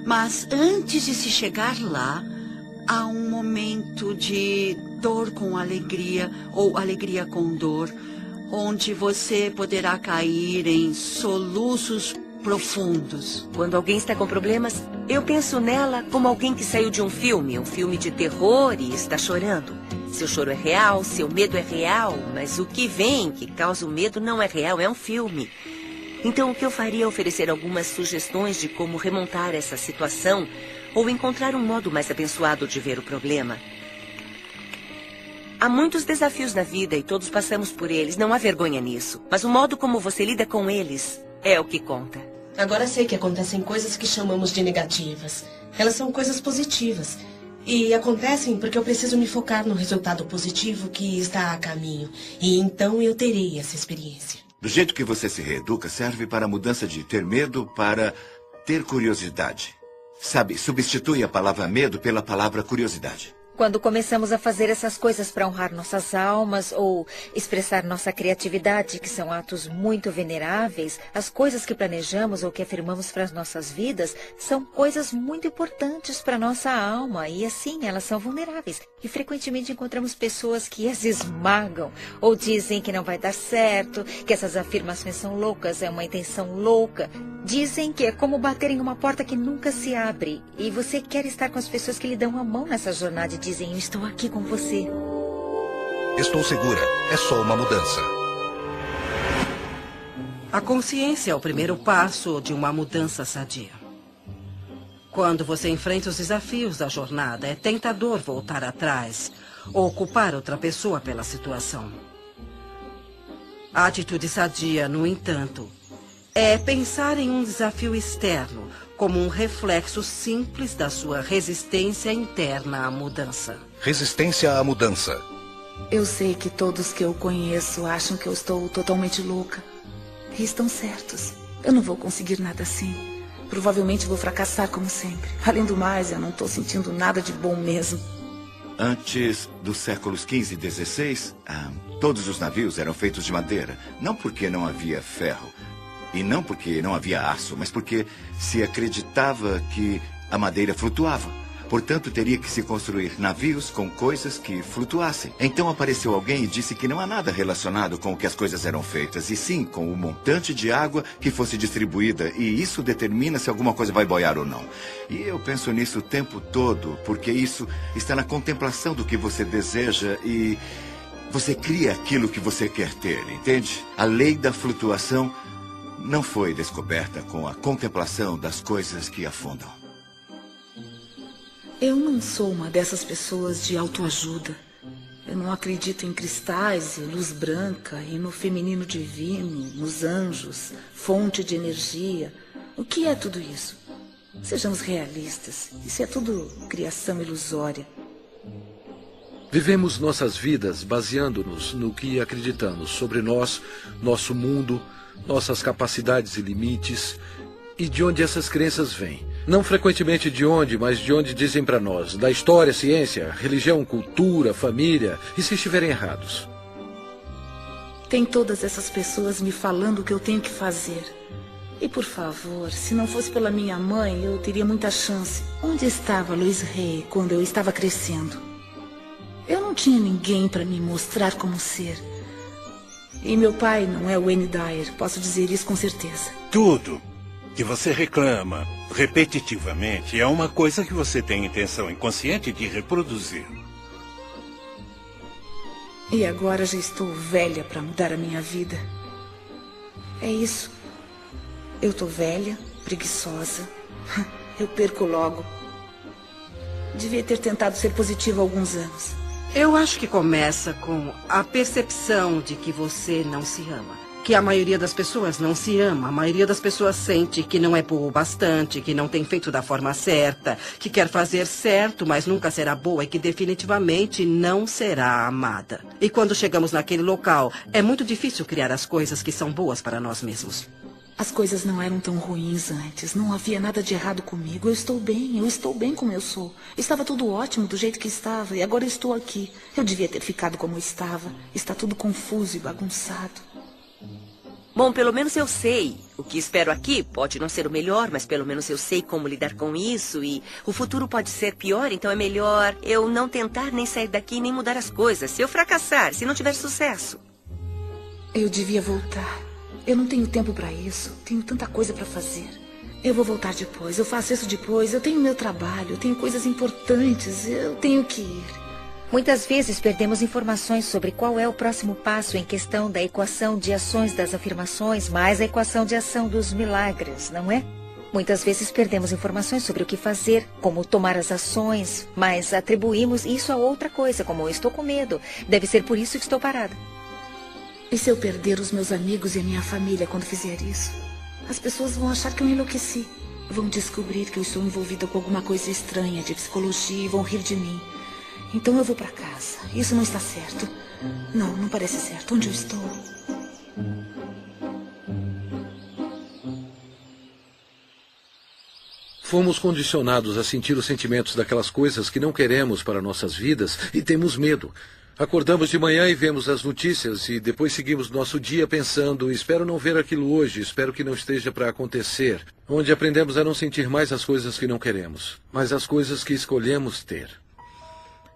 S10: Mas antes de se chegar lá, há um momento de dor com alegria ou alegria com dor, onde você poderá cair em soluços profundos.
S11: Quando alguém está com problemas, eu penso nela como alguém que saiu de um filme de terror e está chorando. Seu choro é real, seu medo é real, mas o que vem, que causa o medo, não é real, é um filme. Então o que eu faria é oferecer algumas sugestões de como remontar essa situação ou encontrar um modo mais abençoado de ver o problema. Há muitos desafios na vida e todos passamos por eles, não há vergonha nisso. Mas o modo como você lida com eles é o que conta.
S9: Agora sei que acontecem coisas que chamamos de negativas. Elas são coisas positivas. E acontecem porque eu preciso me focar no resultado positivo que está a caminho. E então eu terei essa experiência.
S3: Do jeito que você se reeduca, serve para a mudança de ter medo para ter curiosidade. Sabe, substitui a palavra medo pela palavra curiosidade.
S12: Quando começamos a fazer essas coisas para honrar nossas almas ou expressar nossa criatividade, que são atos muito veneráveis, as coisas que planejamos ou que afirmamos para as nossas vidas são coisas muito importantes para nossa alma e assim elas são vulneráveis. E frequentemente encontramos pessoas que as esmagam ou dizem que não vai dar certo, que essas afirmações são loucas, é uma intenção louca. Dizem que é como bater em uma porta que nunca se abre e você quer estar com as pessoas que lhe dão a mão nessa jornada e dizem: eu estou aqui com você.
S1: Estou segura, é só uma mudança.
S6: A consciência é o primeiro passo de uma mudança sadia. Quando você enfrenta os desafios da jornada, é tentador voltar atrás ou culpar outra pessoa pela situação. A atitude sadia, no entanto, é pensar em um desafio externo como um reflexo simples da sua resistência interna à mudança.
S1: Resistência à mudança.
S2: Eu sei que todos que eu conheço acham que eu estou totalmente louca. E estão certos. Eu não vou conseguir nada assim. Provavelmente vou fracassar como sempre. Além do mais, eu não estou sentindo nada de bom mesmo.
S3: Antes dos séculos XV e XVI, todos os navios eram feitos de madeira. Não porque não havia ferro, E não porque não havia aço, mas porque se acreditava que a madeira flutuava. Portanto, teria que se construir navios com coisas que flutuassem. Então apareceu alguém e disse que não há nada relacionado com o que as coisas eram feitas, e sim com o montante de água que fosse distribuída, e isso determina se alguma coisa vai boiar ou não. E eu penso nisso o tempo todo, porque isso está na contemplação do que você deseja e você cria aquilo que você quer ter, entende? A lei da flutuação não foi descoberta com a contemplação das coisas que afundam.
S2: Eu não sou uma dessas pessoas de autoajuda. Eu não acredito em cristais e luz branca e no feminino divino, nos anjos, fonte de energia. O que é tudo isso? Sejamos realistas. Isso é tudo criação ilusória.
S8: Vivemos nossas vidas baseando-nos no que acreditamos sobre nós, nosso mundo, nossas capacidades e limites, e de onde essas crenças vêm. Não frequentemente de onde, mas de onde dizem para nós, da história, ciência, religião, cultura, família, e se estiverem errados.
S2: Tem todas essas pessoas me falando o que eu tenho que fazer. E por favor, se não fosse pela minha mãe, eu teria muita chance. Onde estava Louise Hay quando eu estava crescendo? Eu não tinha ninguém para me mostrar como ser. E meu pai não é o Wayne Dyer, posso dizer isso com certeza.
S7: Tudo que você reclama repetitivamente é uma coisa que você tem intenção inconsciente de reproduzir.
S2: E agora já estou velha para mudar a minha vida. É isso. Eu tô velha, preguiçosa. Eu perco logo. Devia ter tentado ser positiva há alguns anos.
S6: Eu acho que começa com a percepção de que você não se ama. Que a maioria das pessoas não se ama. A maioria das pessoas sente que não é boa o bastante, que não tem feito da forma certa, que quer fazer certo, mas nunca será boa e que definitivamente não será amada. E quando chegamos naquele local, é muito difícil criar as coisas que são boas para nós mesmos.
S2: As coisas não eram tão ruins antes. Não havia nada de errado comigo. Eu estou bem como eu sou. Estava tudo ótimo do jeito que estava e agora eu estou aqui. Eu devia ter ficado como estava. Está tudo confuso e bagunçado.
S11: Bom, pelo menos eu sei. O que espero aqui pode não ser o melhor, mas pelo menos eu sei como lidar com isso e o futuro pode ser pior, então é melhor eu não tentar nem sair daqui nem mudar as coisas. Se eu fracassar, se não tiver sucesso.
S2: Eu devia voltar. Eu não tenho tempo para isso. Tenho tanta coisa para fazer. Eu vou voltar depois. Eu faço isso depois. Eu tenho meu trabalho. Eu tenho coisas importantes. Eu tenho que ir.
S12: Muitas vezes perdemos informações sobre qual é o próximo passo em questão da equação de ações das afirmações mais a equação de ação dos milagres, não é? Muitas vezes perdemos informações sobre o que fazer, como tomar as ações, mas atribuímos isso a outra coisa, como eu estou com medo. Deve ser por isso que estou parada.
S2: E se eu perder os meus amigos e a minha família quando fizer isso? As pessoas vão achar que eu enlouqueci. Vão descobrir que eu estou envolvida com alguma coisa estranha de psicologia e vão rir de mim. Então eu vou para casa. Isso não está certo. Não parece certo. Onde eu estou?
S8: Fomos condicionados a sentir os sentimentos daquelas coisas que não queremos para nossas vidas e temos medo. Acordamos de manhã e vemos as notícias e depois seguimos nosso dia pensando, espero não ver aquilo hoje, espero que não esteja para acontecer. Onde aprendemos a não sentir mais as coisas que não queremos, mas as coisas que escolhemos ter.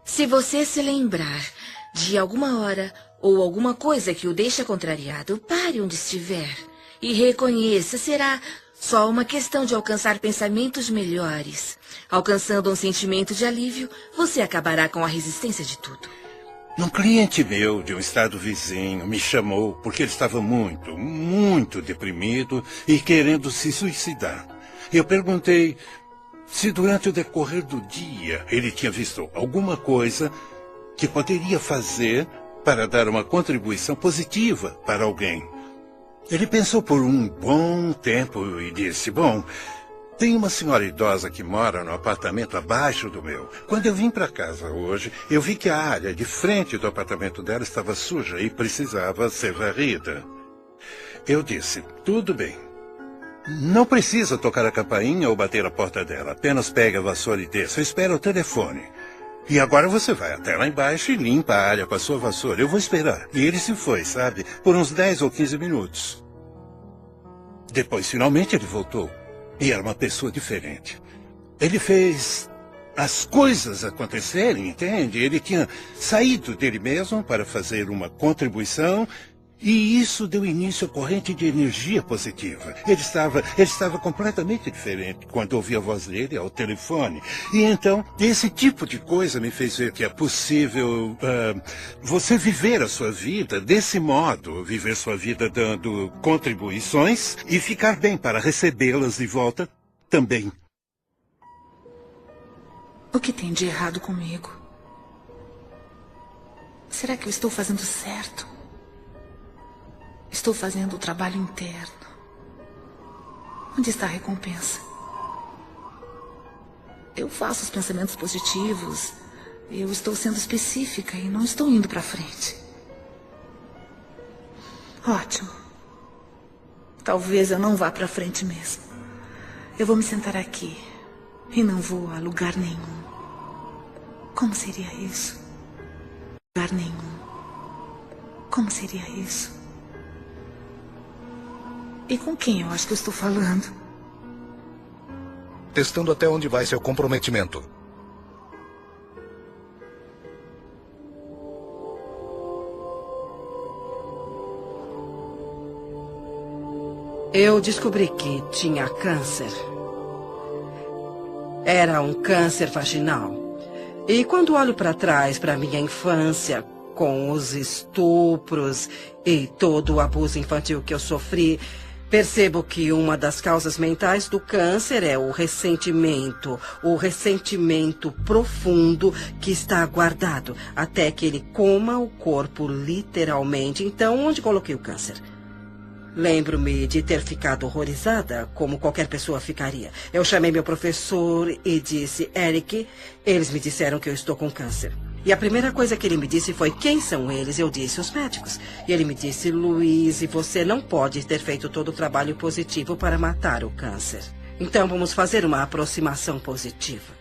S4: Se você se lembrar de alguma hora ou alguma coisa que o deixa contrariado, pare onde estiver e reconheça, será só uma questão de alcançar pensamentos melhores. Alcançando um sentimento de alívio, você acabará com a resistência de tudo.
S7: Um cliente meu de um estado vizinho me chamou porque ele estava muito deprimido e querendo se suicidar. Eu perguntei se durante o decorrer do dia ele tinha visto alguma coisa que poderia fazer para dar uma contribuição positiva para alguém. Ele pensou por um bom tempo e disse, bom, tem uma senhora idosa que mora no apartamento abaixo do meu. Quando eu vim para casa hoje, eu vi que a área de frente do apartamento dela estava suja e precisava ser varrida. Eu disse, tudo bem. Não precisa tocar a campainha ou bater a porta dela. Apenas pegue a vassoura e desça. Espera o telefone. E agora você vai até lá embaixo e limpa a área com a sua vassoura. Eu vou esperar. E ele se foi, sabe? Por uns 10 ou 15 minutos. Depois, finalmente, ele voltou. E era uma pessoa diferente. Ele fez as coisas acontecerem, entende? Ele tinha saído dele mesmo para fazer uma contribuição e isso deu início à corrente de energia positiva. Ele estava completamente diferente quando ouvi a voz dele ao telefone. E então, esse tipo de coisa me fez ver que é possível você viver a sua vida desse modo, viver sua vida dando contribuições e ficar bem para recebê-las de volta também.
S2: O que tem de errado comigo? Será que eu estou fazendo certo? Estou fazendo o trabalho interno. Onde está a recompensa? Eu faço os pensamentos positivos. Eu estou sendo específica e não estou indo para frente. Ótimo. Talvez eu não vá para frente mesmo. Eu vou me sentar aqui e não vou a lugar nenhum. Como seria isso? Lugar nenhum. Como seria isso? E com quem eu acho que eu estou falando?
S1: Testando até onde vai seu comprometimento.
S6: Eu descobri que tinha câncer. Era um câncer vaginal. E quando olho para trás, para minha infância, com os estupros e todo o abuso infantil que eu sofri, percebo que uma das causas mentais do câncer é o ressentimento profundo que está guardado até que ele coma o corpo literalmente. Então, onde coloquei o câncer? Lembro-me de ter ficado horrorizada, como qualquer pessoa ficaria. Eu chamei meu professor e disse, Eric, eles me disseram que eu estou com câncer. E a primeira coisa que ele me disse foi, quem são eles? Eu disse, os médicos. E ele me disse, Louise, você não pode ter feito todo o trabalho positivo para matar o câncer. Então vamos fazer uma aproximação positiva.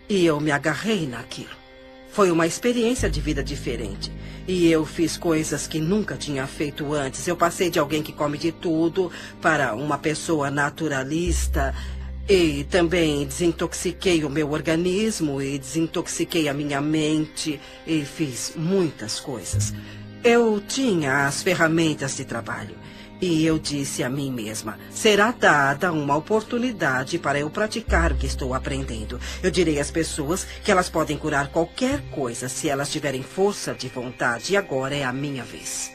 S6: E eu me agarrei naquilo. Foi uma experiência de vida diferente. E eu fiz coisas que nunca tinha feito antes. Eu passei de alguém que come de tudo para uma pessoa naturalista. E também desintoxiquei o meu organismo e desintoxiquei a minha mente. E fiz muitas coisas. Eu tinha as ferramentas de trabalho. E eu disse a mim mesma, será dada uma oportunidade para eu praticar o que estou aprendendo. Eu direi às pessoas que elas podem curar qualquer coisa se elas tiverem força de vontade. E agora é a minha vez.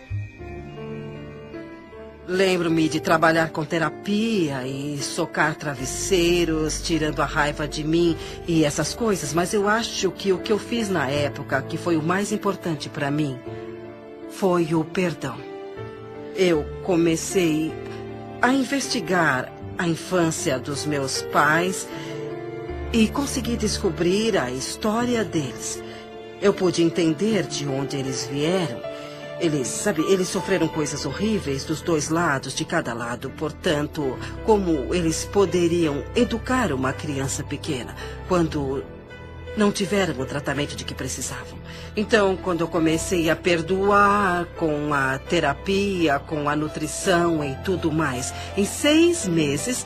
S6: Lembro-me de trabalhar com terapia e socar travesseiros, tirando a raiva de mim e essas coisas. Mas eu acho que o que eu fiz na época, que foi o mais importante para mim, foi o perdão. Eu comecei a investigar a infância dos meus pais e consegui descobrir a história deles. Eu pude entender de onde eles vieram. Eles sofreram coisas horríveis dos dois lados, de cada lado. Portanto, como eles poderiam educar uma criança pequena quando não tiveram o tratamento de que precisavam? Então, quando eu comecei a perdoar com a terapia, com a nutrição e tudo mais, em 6 meses,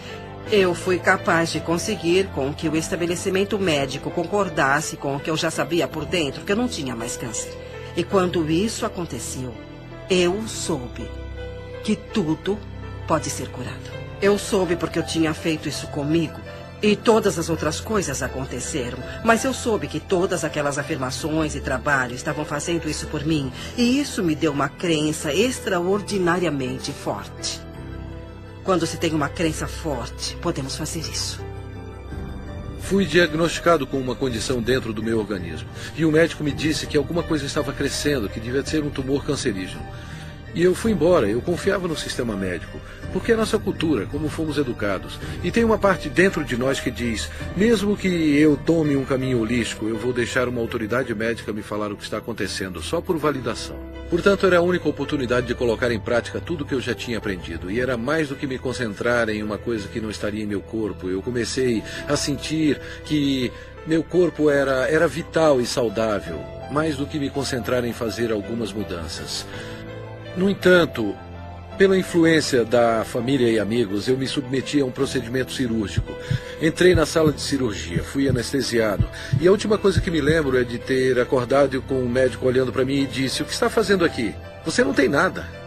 S6: eu fui capaz de conseguir com que o estabelecimento médico concordasse com o que eu já sabia por dentro, que eu não tinha mais câncer. E quando isso aconteceu, eu soube que tudo pode ser curado. Eu soube porque eu tinha feito isso comigo. E todas as outras coisas aconteceram. Mas eu soube que todas aquelas afirmações e trabalho estavam fazendo isso por mim. E isso me deu uma crença extraordinariamente forte. Quando se tem uma crença forte, podemos fazer isso.
S8: Fui diagnosticado com uma condição dentro do meu organismo. E o médico me disse que alguma coisa estava crescendo, que devia ser um tumor cancerígeno. E eu fui embora, eu confiava no sistema médico, porque é nossa cultura, como fomos educados. E tem uma parte dentro de nós que diz, mesmo que eu tome um caminho holístico, eu vou deixar uma autoridade médica me falar o que está acontecendo, só por validação. Portanto, era a única oportunidade de colocar em prática tudo o que eu já tinha aprendido. E era mais do que me concentrar em uma coisa que não estaria em meu corpo. Eu comecei a sentir que meu corpo era vital e saudável, mais do que me concentrar em fazer algumas mudanças. No entanto, Pela influência da família e amigos, eu me submeti a um procedimento cirúrgico. Entrei na sala de cirurgia, fui anestesiado. E a última coisa que me lembro é de ter acordado com um médico olhando para mim e disse: "O que está fazendo aqui? Você não tem nada."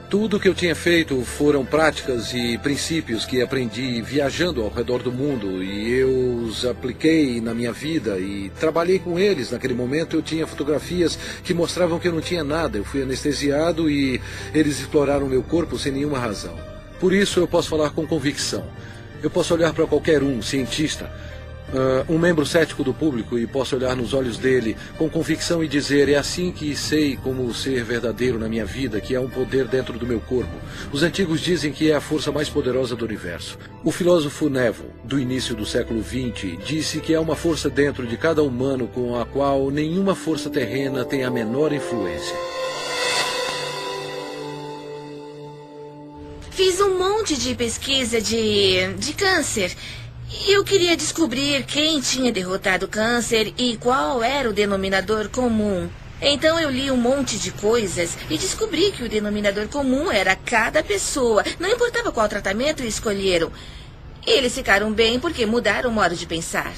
S8: Tudo o que eu tinha feito foram práticas e princípios que aprendi viajando ao redor do mundo, e eu os apliquei na minha vida e trabalhei com eles. Naquele momento eu tinha fotografias que mostravam que eu não tinha nada. Eu fui anestesiado e eles exploraram meu corpo sem nenhuma razão. Por isso eu posso falar com convicção. Eu posso olhar para qualquer cientista, um membro cético do público, e posso olhar nos olhos dele com convicção e dizer: é assim que sei como ser verdadeiro na minha vida, que há um poder dentro do meu corpo. Os antigos dizem que é a força mais poderosa do universo. O filósofo Neville, do início do século XX, disse que há uma força dentro de cada humano com a qual nenhuma força terrena tem a menor influência.
S4: Fiz um monte de pesquisa de câncer. Eu queria descobrir quem tinha derrotado o câncer e qual era o denominador comum. Então eu li um monte de coisas e descobri que o denominador comum era cada pessoa. Não importava qual tratamento escolheram. Eles ficaram bem porque mudaram o modo de pensar.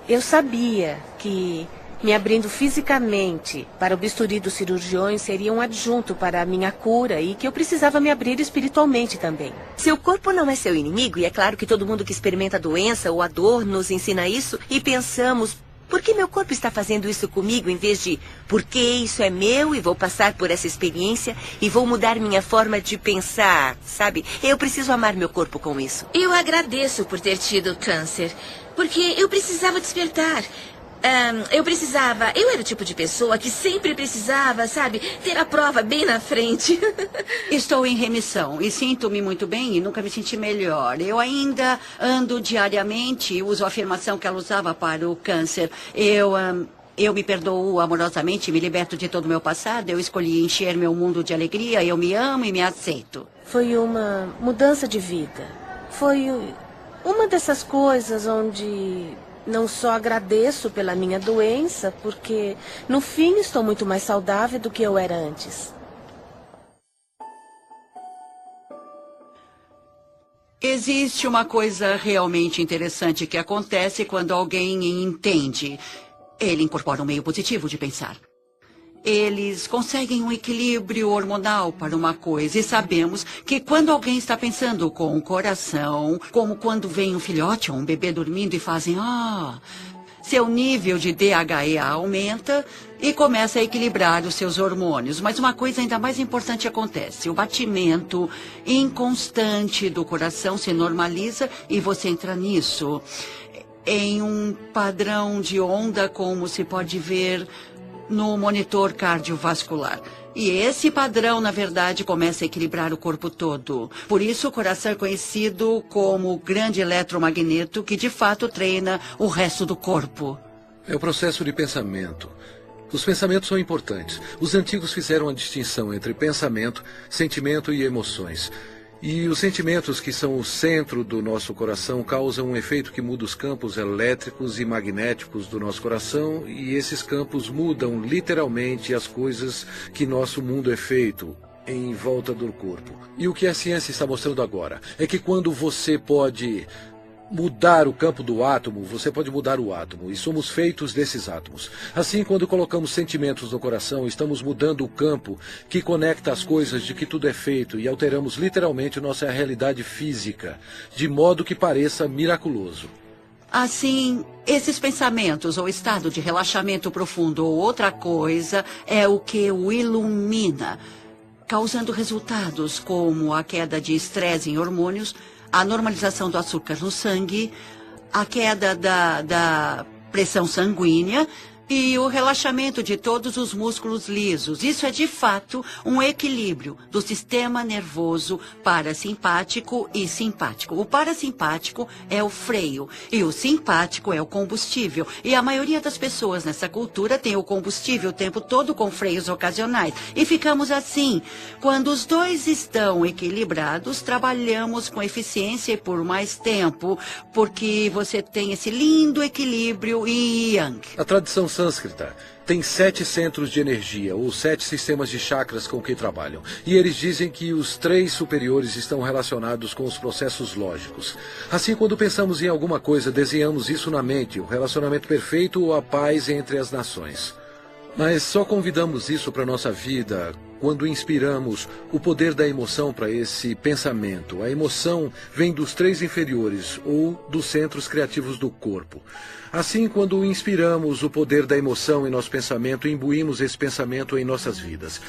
S5: Eu sabia que me abrindo fisicamente para o bisturi dos cirurgiões seria um adjunto para a minha cura e que eu precisava me abrir espiritualmente também.
S11: Seu corpo não é seu inimigo, e é claro que todo mundo que experimenta a doença ou a dor nos ensina isso, e pensamos: por que meu corpo está fazendo isso comigo, em vez de porque isso é meu e vou passar por essa experiência e vou mudar minha forma de pensar, sabe? Eu preciso amar meu corpo com isso.
S4: Eu agradeço por ter tido câncer, porque eu precisava despertar. Eu era o tipo de pessoa que sempre precisava, sabe, ter a prova bem na frente.
S10: Estou em remissão e sinto-me muito bem e nunca me senti melhor. Eu ainda ando diariamente e uso a afirmação que ela usava para o câncer. Eu me perdoo amorosamente, me liberto de todo o meu passado. Eu escolhi encher meu mundo de alegria. Eu me amo e me aceito.
S5: Foi uma mudança de vida. Foi uma dessas coisas onde não só agradeço pela minha doença, porque no fim estou muito mais saudável do que eu era antes.
S10: Existe uma coisa realmente interessante que acontece quando alguém entende. Ele incorpora um meio positivo de pensar. Eles conseguem um equilíbrio hormonal para uma coisa. E sabemos que quando alguém está pensando com o coração, como quando vem um filhote ou um bebê dormindo e fazem seu nível de DHEA aumenta e começa a equilibrar os seus hormônios. Mas uma coisa ainda mais importante acontece. O batimento inconstante do coração se normaliza e você entra nisso em um padrão de onda, como se pode ver no monitor cardiovascular. E esse padrão, na verdade, começa a equilibrar o corpo todo. Por isso, o coração é conhecido como o grande eletromagneto que, de fato, treina o resto do corpo.
S8: É o processo de pensamento. Os pensamentos são importantes. Os antigos fizeram a distinção entre pensamento, sentimento e emoções. E os sentimentos, que são o centro do nosso coração, causam um efeito que muda os campos elétricos e magnéticos do nosso coração, e esses campos mudam literalmente as coisas que nosso mundo é feito em volta do corpo. E o que a ciência está mostrando agora é que quando você pode mudar o campo do átomo, você pode mudar o átomo, e somos feitos desses átomos. Assim, quando colocamos sentimentos no coração, estamos mudando o campo que conecta as coisas de que tudo é feito e alteramos literalmente nossa realidade física, de modo que pareça miraculoso.
S10: Assim, esses pensamentos ou estado de relaxamento profundo ou outra coisa é o que o ilumina, causando resultados como a queda de estresse em hormônios, a normalização do açúcar no sangue, a queda da pressão sanguínea e o relaxamento de todos os músculos lisos. Isso é, de fato, um equilíbrio do sistema nervoso parasimpático e simpático. O parasimpático é o freio e o simpático é o combustível. E a maioria das pessoas nessa cultura tem o combustível o tempo todo com freios ocasionais. E ficamos assim. Quando os dois estão equilibrados, trabalhamos com eficiência e por mais tempo, porque você tem esse lindo equilíbrio yin.
S8: A tradição sânscrita, tem 7 centros de energia, ou 7 sistemas de chakras com que trabalham. E eles dizem que os 3 superiores estão relacionados com os processos lógicos. Assim, quando pensamos em alguma coisa, desenhamos isso na mente, o relacionamento perfeito ou a paz entre as nações. Mas só convidamos isso para a nossa vida quando inspiramos o poder da emoção para esse pensamento. A emoção vem dos 3 inferiores ou dos centros criativos do corpo. Assim, quando inspiramos o poder da emoção em nosso pensamento, imbuímos esse pensamento em nossas vidas.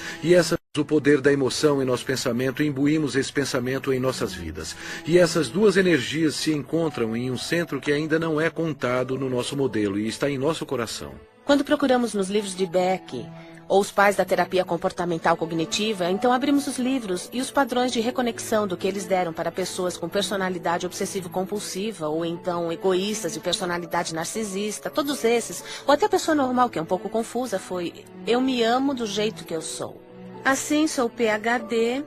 S8: O poder da emoção em nosso pensamento, imbuímos esse pensamento em nossas vidas. E essas 2 energias se encontram em um centro que ainda não é contado no nosso modelo e está em nosso coração.
S5: Quando procuramos nos livros de Beck, ou os pais da terapia comportamental cognitiva, então abrimos os livros e os padrões de reconexão do que eles deram para pessoas com personalidade obsessivo-compulsiva, ou então egoístas de personalidade narcisista, todos esses, ou até a pessoa normal, que é um pouco confusa, foi: eu me amo do jeito que eu sou. Assim, sou PhD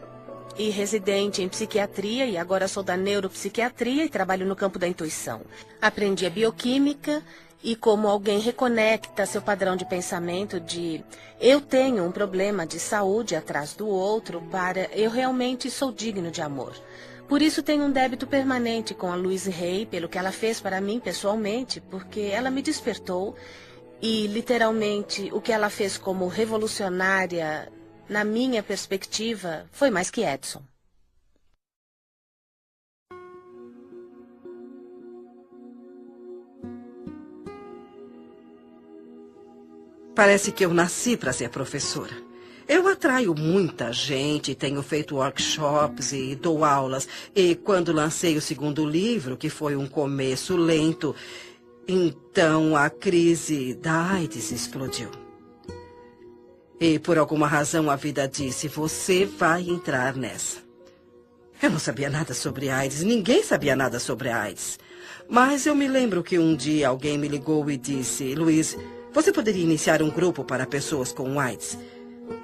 S5: e residente em psiquiatria, e agora sou da neuropsiquiatria e trabalho no campo da intuição. Aprendi a bioquímica e como alguém reconecta seu padrão de pensamento de eu tenho um problema de saúde atrás do outro para eu realmente sou digno de amor. Por isso tenho um débito permanente com a Louise Hay pelo que ela fez para mim pessoalmente, porque ela me despertou e literalmente o que ela fez como revolucionária, na minha perspectiva, foi mais que Edison.
S6: Parece que eu nasci para ser professora. Eu atraio muita gente, tenho feito workshops e dou aulas. E quando lancei o 2º livro, que foi um começo lento, então a crise da AIDS explodiu. E por alguma razão a vida disse: você vai entrar nessa. Eu não sabia nada sobre AIDS, ninguém sabia nada sobre AIDS. Mas eu me lembro que um dia alguém me ligou e disse: Luiz, você poderia iniciar um grupo para pessoas com AIDS?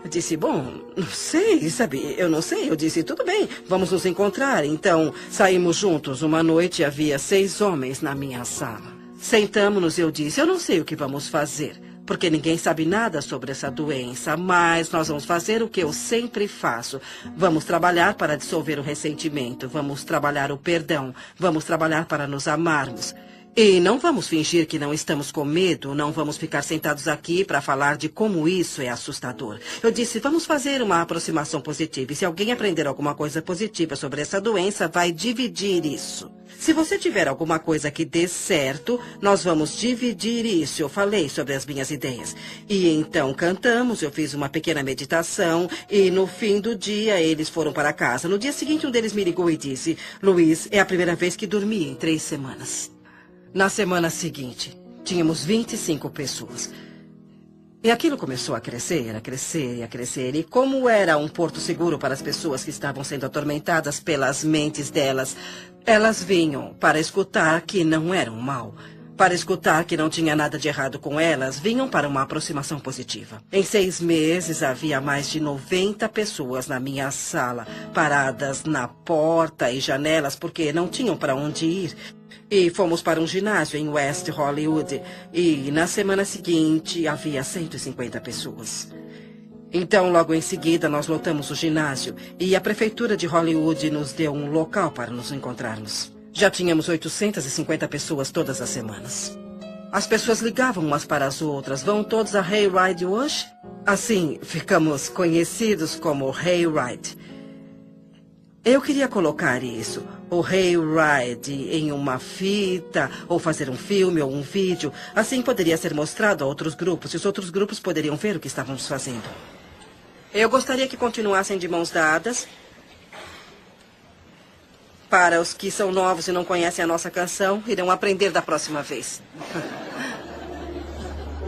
S6: Eu disse: bom, não sei, sabe? Eu não sei. Eu disse: tudo bem, vamos nos encontrar. Então, saímos juntos. Uma noite havia 6 homens na minha sala. Sentamos-nos e eu disse: eu não sei o que vamos fazer, porque ninguém sabe nada sobre essa doença, mas nós vamos fazer o que eu sempre faço. Vamos trabalhar para dissolver o ressentimento, vamos trabalhar o perdão, vamos trabalhar para nos amarmos. E não vamos fingir que não estamos com medo, não vamos ficar sentados aqui para falar de como isso é assustador. Eu disse: vamos fazer uma aproximação positiva. E se alguém aprender alguma coisa positiva sobre essa doença, vai dividir isso. Se você tiver alguma coisa que dê certo, nós vamos dividir isso. Eu falei sobre as minhas ideias. E então cantamos, eu fiz uma pequena meditação e no fim do dia eles foram para casa. No dia seguinte um deles me ligou e disse: Luiz, é a primeira vez que dormi em 3 semanas. Na semana seguinte, tínhamos 25 pessoas. E aquilo começou a crescer, a crescer e a crescer. E como era um porto seguro para as pessoas que estavam sendo atormentadas pelas mentes delas, elas vinham para escutar que não eram mal. Para escutar que não tinha nada de errado com elas, vinham para uma aproximação positiva. Em 6 meses, havia mais de 90 pessoas na minha sala, paradas na porta e janelas, porque não tinham para onde ir. E fomos para um ginásio em West Hollywood. E na semana seguinte, havia 150 pessoas. Então, logo em seguida, nós lotamos o ginásio. E a prefeitura de Hollywood nos deu um local para nos encontrarmos. Já tínhamos 850 pessoas todas as semanas. As pessoas ligavam umas para as outras. Vão todos a Hayride hoje? Assim, ficamos conhecidos como Hayride. Eu queria colocar isso, o Hayride, em uma fita, ou fazer um filme ou um vídeo. Assim poderia ser mostrado a outros grupos, e os outros grupos poderiam ver o que estávamos fazendo. Eu gostaria que continuassem de mãos dadas. Para os que são novos e não conhecem a nossa canção, irão aprender da próxima vez.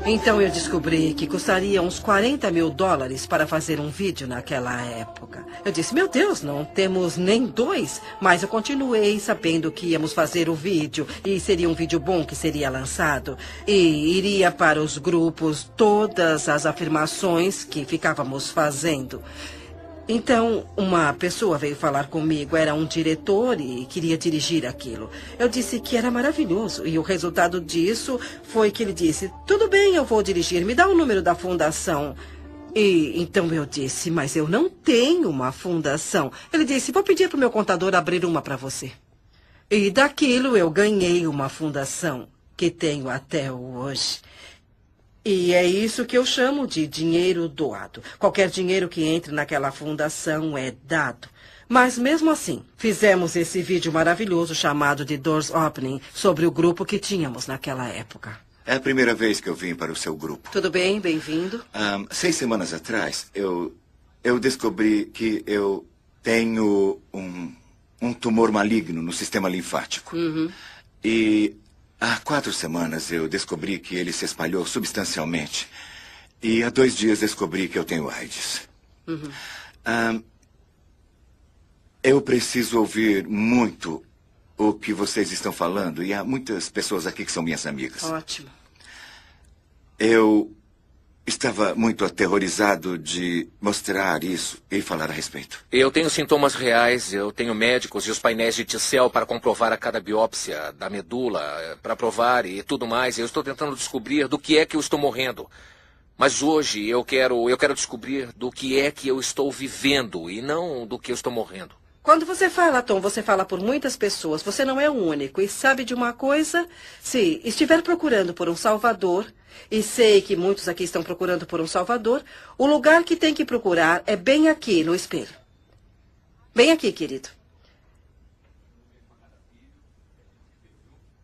S6: Então eu descobri que custaria uns $40 mil para fazer um vídeo naquela época. Eu disse: meu Deus, não temos nem 2. Mas eu continuei sabendo que íamos fazer o vídeo. E seria um vídeo bom que seria lançado. E iria para os grupos todas as afirmações que ficávamos fazendo. Então, uma pessoa veio falar comigo, era um diretor e queria dirigir aquilo. Eu disse que era maravilhoso e o resultado disso foi que ele disse, tudo bem, eu vou dirigir, me dá o número da fundação. E então eu disse, mas eu não tenho uma fundação. Ele disse, vou pedir para o meu contador abrir uma para você. E daquilo eu ganhei uma fundação que tenho até hoje. E é isso que eu chamo de dinheiro doado. Qualquer dinheiro que entre naquela fundação é dado. Mas mesmo assim, fizemos esse vídeo maravilhoso chamado de Doors Opening sobre o grupo que tínhamos naquela época.
S3: É a primeira vez que eu vim para o seu grupo.
S6: Tudo bem, bem-vindo.
S3: 6 semanas atrás, eu descobri que eu tenho um tumor maligno no sistema linfático. E há 4 semanas eu descobri que ele se espalhou substancialmente. E há 2 dias descobri que eu tenho AIDS. Eu preciso ouvir muito o que vocês estão falando. E há muitas pessoas aqui que são minhas amigas.
S6: Ótimo.
S3: Eu estava muito aterrorizado de mostrar isso e falar a respeito.
S8: Eu tenho sintomas reais, eu tenho médicos e os painéis de T-cell para comprovar a cada biópsia da medula, para provar e tudo mais. Eu estou tentando descobrir do que é que eu estou morrendo. Mas hoje eu quero descobrir do que é que eu estou vivendo e não do que eu estou morrendo.
S6: Quando você fala, Tom, você fala por muitas pessoas. Você não é o único. E sabe de uma coisa? Se estiver procurando por um salvador, e sei que muitos aqui estão procurando por um salvador, o lugar que tem que procurar é bem aqui, no espelho. Bem aqui, querido.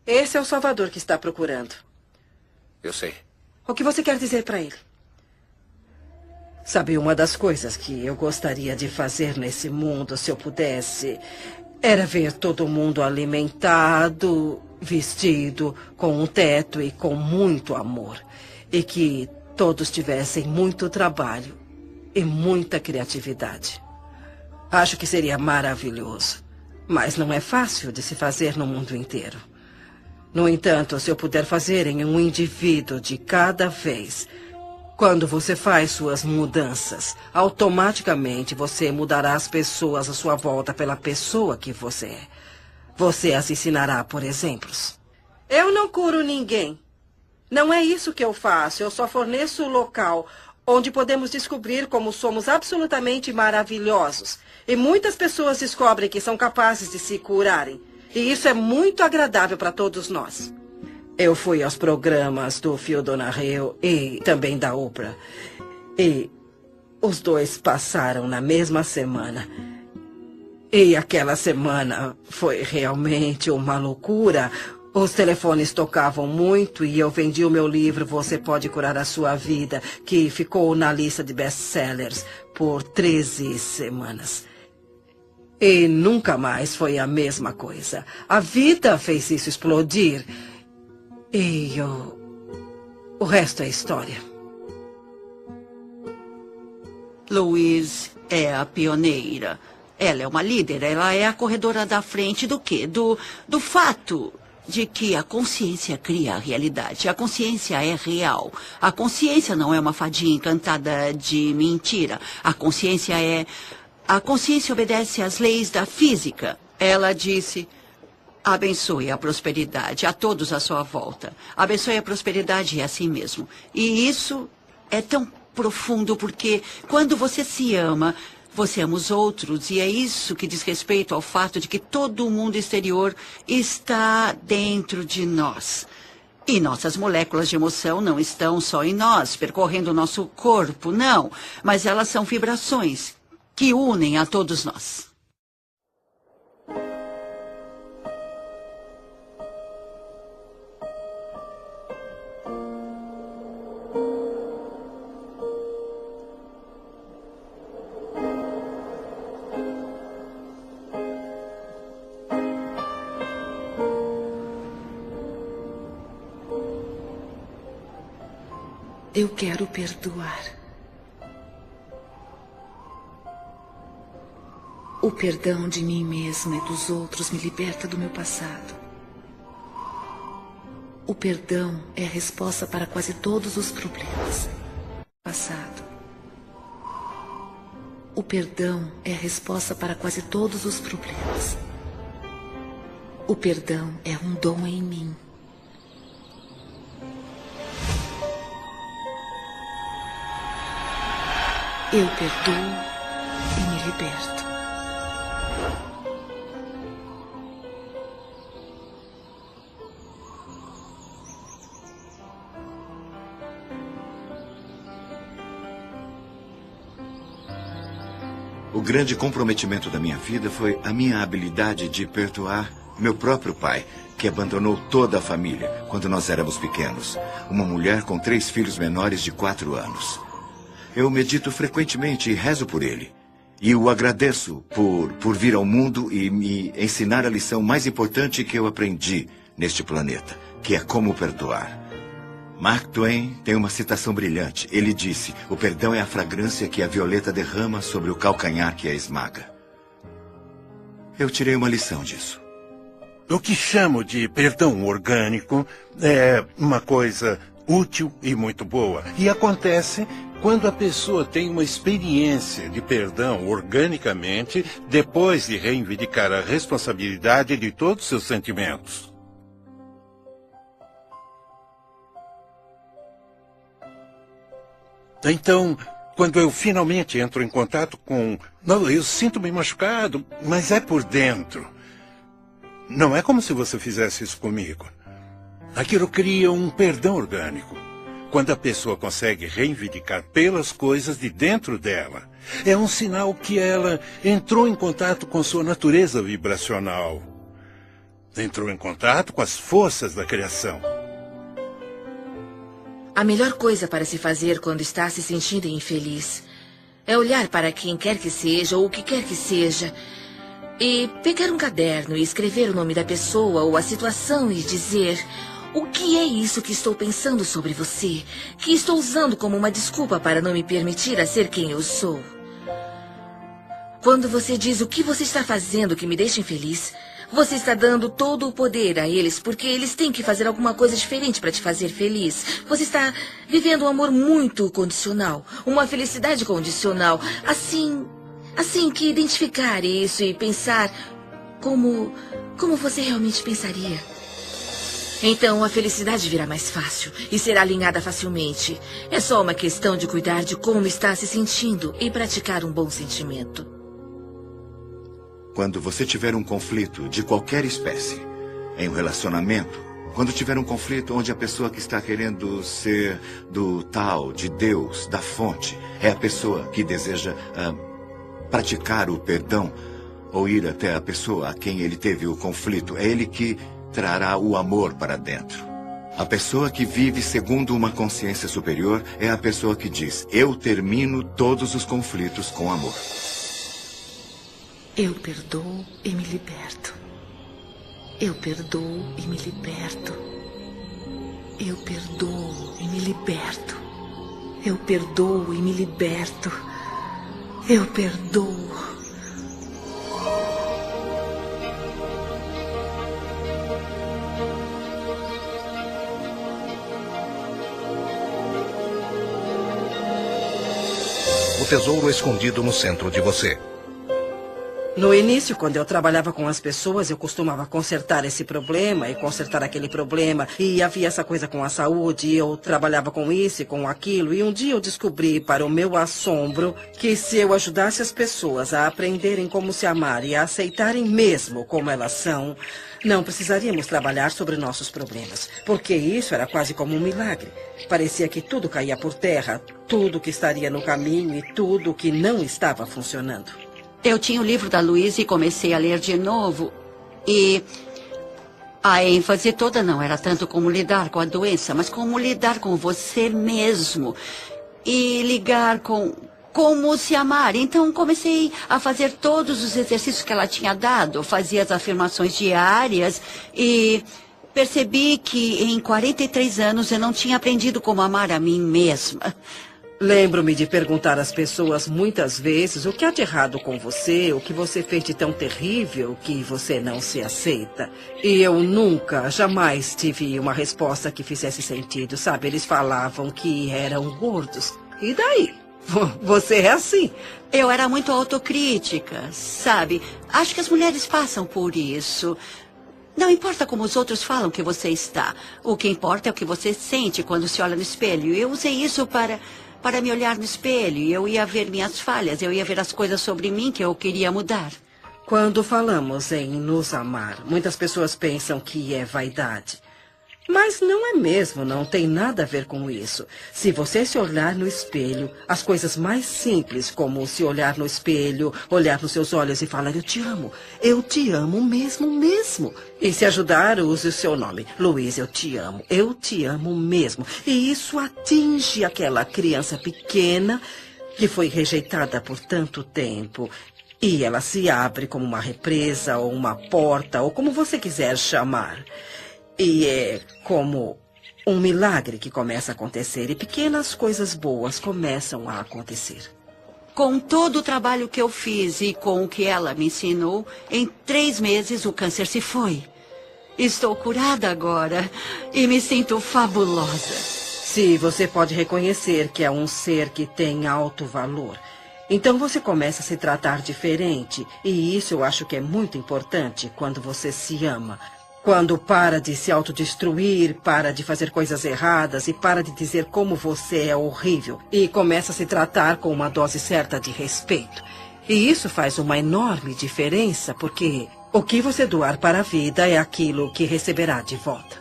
S6: Esse é o salvador que está procurando.
S8: Eu sei.
S6: O que você quer dizer para ele? Sabe, uma das coisas que eu gostaria de fazer nesse mundo, se eu pudesse, era ver todo mundo alimentado, vestido, com um teto e com muito amor. E que todos tivessem muito trabalho e muita criatividade. Acho que seria maravilhoso. Mas não é fácil de se fazer no mundo inteiro. No entanto, se eu puder fazer em um indivíduo de cada vez, quando você faz suas mudanças, automaticamente você mudará as pessoas à sua volta pela pessoa que você é. Você as ensinará por exemplos. Eu não curo ninguém. Não é isso que eu faço. Eu só forneço o local onde podemos descobrir como somos absolutamente maravilhosos. E muitas pessoas descobrem que são capazes de se curarem. E isso é muito agradável para todos nós. Eu fui aos programas do Phil Donahue e também da Oprah. E os dois passaram na mesma semana. E aquela semana foi realmente uma loucura. Os telefones tocavam muito e eu vendi o meu livro Você Pode Curar a Sua Vida, que ficou na lista de best-sellers por 13 semanas. E nunca mais foi a mesma coisa. A vida fez isso explodir. E o resto é história.
S10: Louise é a pioneira. Ela é uma líder, ela é a corredora da frente do quê? Do fato de que a consciência cria a realidade. A consciência é real. A consciência não é uma fadinha encantada de mentira. A consciência obedece às leis da física. Ela disse: abençoe a prosperidade a todos à sua volta. Abençoe a prosperidade a si mesmo. E isso é tão profundo porque quando você se ama, você ama os outros, e é isso que diz respeito ao fato de que todo o mundo exterior está dentro de nós. E nossas moléculas de emoção não estão só em nós, percorrendo o nosso corpo, não. Mas elas são vibrações que unem a todos nós.
S2: Eu quero perdoar. O perdão de mim mesma e dos outros me liberta do meu passado. O perdão é a resposta para quase todos os problemas. Passado. O perdão é a resposta para quase todos os problemas. O perdão é um dom em mim. Eu perdoo e me liberto.
S3: O grande comprometimento da minha vida foi a minha habilidade de perdoar meu próprio pai, que abandonou toda a família quando nós éramos pequenos. Uma mulher com 3 filhos menores de 4 anos. Eu medito frequentemente e rezo por ele. E o agradeço por vir ao mundo e me ensinar a lição mais importante que eu aprendi neste planeta, que é como perdoar. Mark Twain tem uma citação brilhante. Ele disse: o perdão é a fragrância que a violeta derrama sobre o calcanhar que a esmaga. Eu tirei uma lição disso.
S7: O que chamo de perdão orgânico é uma coisa útil e muito boa. E acontece quando a pessoa tem uma experiência de perdão organicamente, depois de reivindicar a responsabilidade de todos os seus sentimentos. Então, quando eu finalmente entro em contato com... Não, eu sinto-me machucado, mas é por dentro. Não é como se você fizesse isso comigo. Aquilo cria um perdão orgânico. Quando a pessoa consegue reivindicar pelas coisas de dentro dela, é um sinal que ela entrou em contato com sua natureza vibracional. Entrou em contato com as forças da criação.
S4: A melhor coisa para se fazer quando está se sentindo infeliz é olhar para quem quer que seja ou o que quer que seja e pegar um caderno e escrever o nome da pessoa ou a situação e dizer: o que é isso que estou pensando sobre você, que estou usando como uma desculpa para não me permitir a ser quem eu sou? Quando você diz o que você está fazendo que me deixa infeliz, você está dando todo o poder a eles, porque eles têm que fazer alguma coisa diferente para te fazer feliz. Você está vivendo um amor muito condicional, uma felicidade condicional. Assim que identificar isso e pensar como você realmente pensaria. Então a felicidade virá mais fácil e será alinhada facilmente. É só uma questão de cuidar de como está se sentindo e praticar um bom sentimento.
S3: Quando você tiver um conflito de qualquer espécie, em um relacionamento, quando tiver um conflito onde a pessoa que está querendo ser do tal, de Deus, da fonte, é a pessoa que deseja praticar o perdão ou ir até a pessoa a quem ele teve o conflito, é ele que trará o amor para dentro. A pessoa que vive segundo uma consciência superior é a pessoa que diz: eu termino todos os conflitos com amor.
S2: Eu perdoo e me liberto. Eu perdoo e me liberto. Eu perdoo e me liberto. Eu perdoo e me liberto. Eu perdoo.
S1: O tesouro escondido no centro de você.
S6: No início, quando eu trabalhava com as pessoas, eu costumava consertar esse problema e consertar aquele problema. E havia essa coisa com a saúde, e eu trabalhava com isso e com aquilo. E um dia eu descobri, para o meu assombro, que se eu ajudasse as pessoas a aprenderem como se amar e a aceitarem mesmo como elas são, não precisaríamos trabalhar sobre nossos problemas. Porque isso era quase como um milagre. Parecia que tudo caía por terra, tudo que estaria no caminho e tudo que não estava funcionando.
S10: Eu tinha o livro da Louise e comecei a ler de novo. E a ênfase toda não era tanto como lidar com a doença, mas como lidar com você mesmo. E ligar com como se amar. Então comecei a fazer todos os exercícios que ela tinha dado. Fazia as afirmações diárias e percebi que em 43 anos eu não tinha aprendido como amar a mim mesma.
S6: Lembro-me de perguntar às pessoas muitas vezes o que há de errado com você, o que você fez de tão terrível que você não se aceita. E eu nunca, jamais tive uma resposta que fizesse sentido, sabe? Eles falavam que eram gordos. E daí? Você é assim.
S10: Eu era muito autocrítica, sabe? Acho que as mulheres passam por isso. Não importa como os outros falam que você está. O que importa é o que você sente quando se olha no espelho. Eu usei isso para me olhar no espelho. Eu ia ver minhas falhas, eu ia ver as coisas sobre mim que eu queria mudar.
S6: Quando falamos em nos amar, muitas pessoas pensam que é vaidade. Mas não é mesmo, não tem nada a ver com isso. Se você se olhar no espelho, as coisas mais simples, como se olhar no espelho, olhar nos seus olhos e falar, eu te amo mesmo. E se ajudar, use o seu nome. Luiz, eu te amo mesmo. E isso atinge aquela criança pequena que foi rejeitada por tanto tempo. E ela se abre como uma represa, ou uma porta, ou como você quiser chamar. E é como um milagre que começa a acontecer e pequenas coisas boas começam a acontecer.
S10: Com todo o trabalho que eu fiz e com o que ela me ensinou, em 3 meses o câncer se foi. Estou curada agora e me sinto fabulosa.
S6: Se você pode reconhecer que é um ser que tem alto valor, então você começa a se tratar diferente. E isso eu acho que é muito importante quando você se ama. Quando para de se autodestruir, para de fazer coisas erradas e para de dizer como você é horrível. E começa a se tratar com uma dose certa de respeito. E isso faz uma enorme diferença, porque o que você doar para a vida é aquilo que receberá de volta.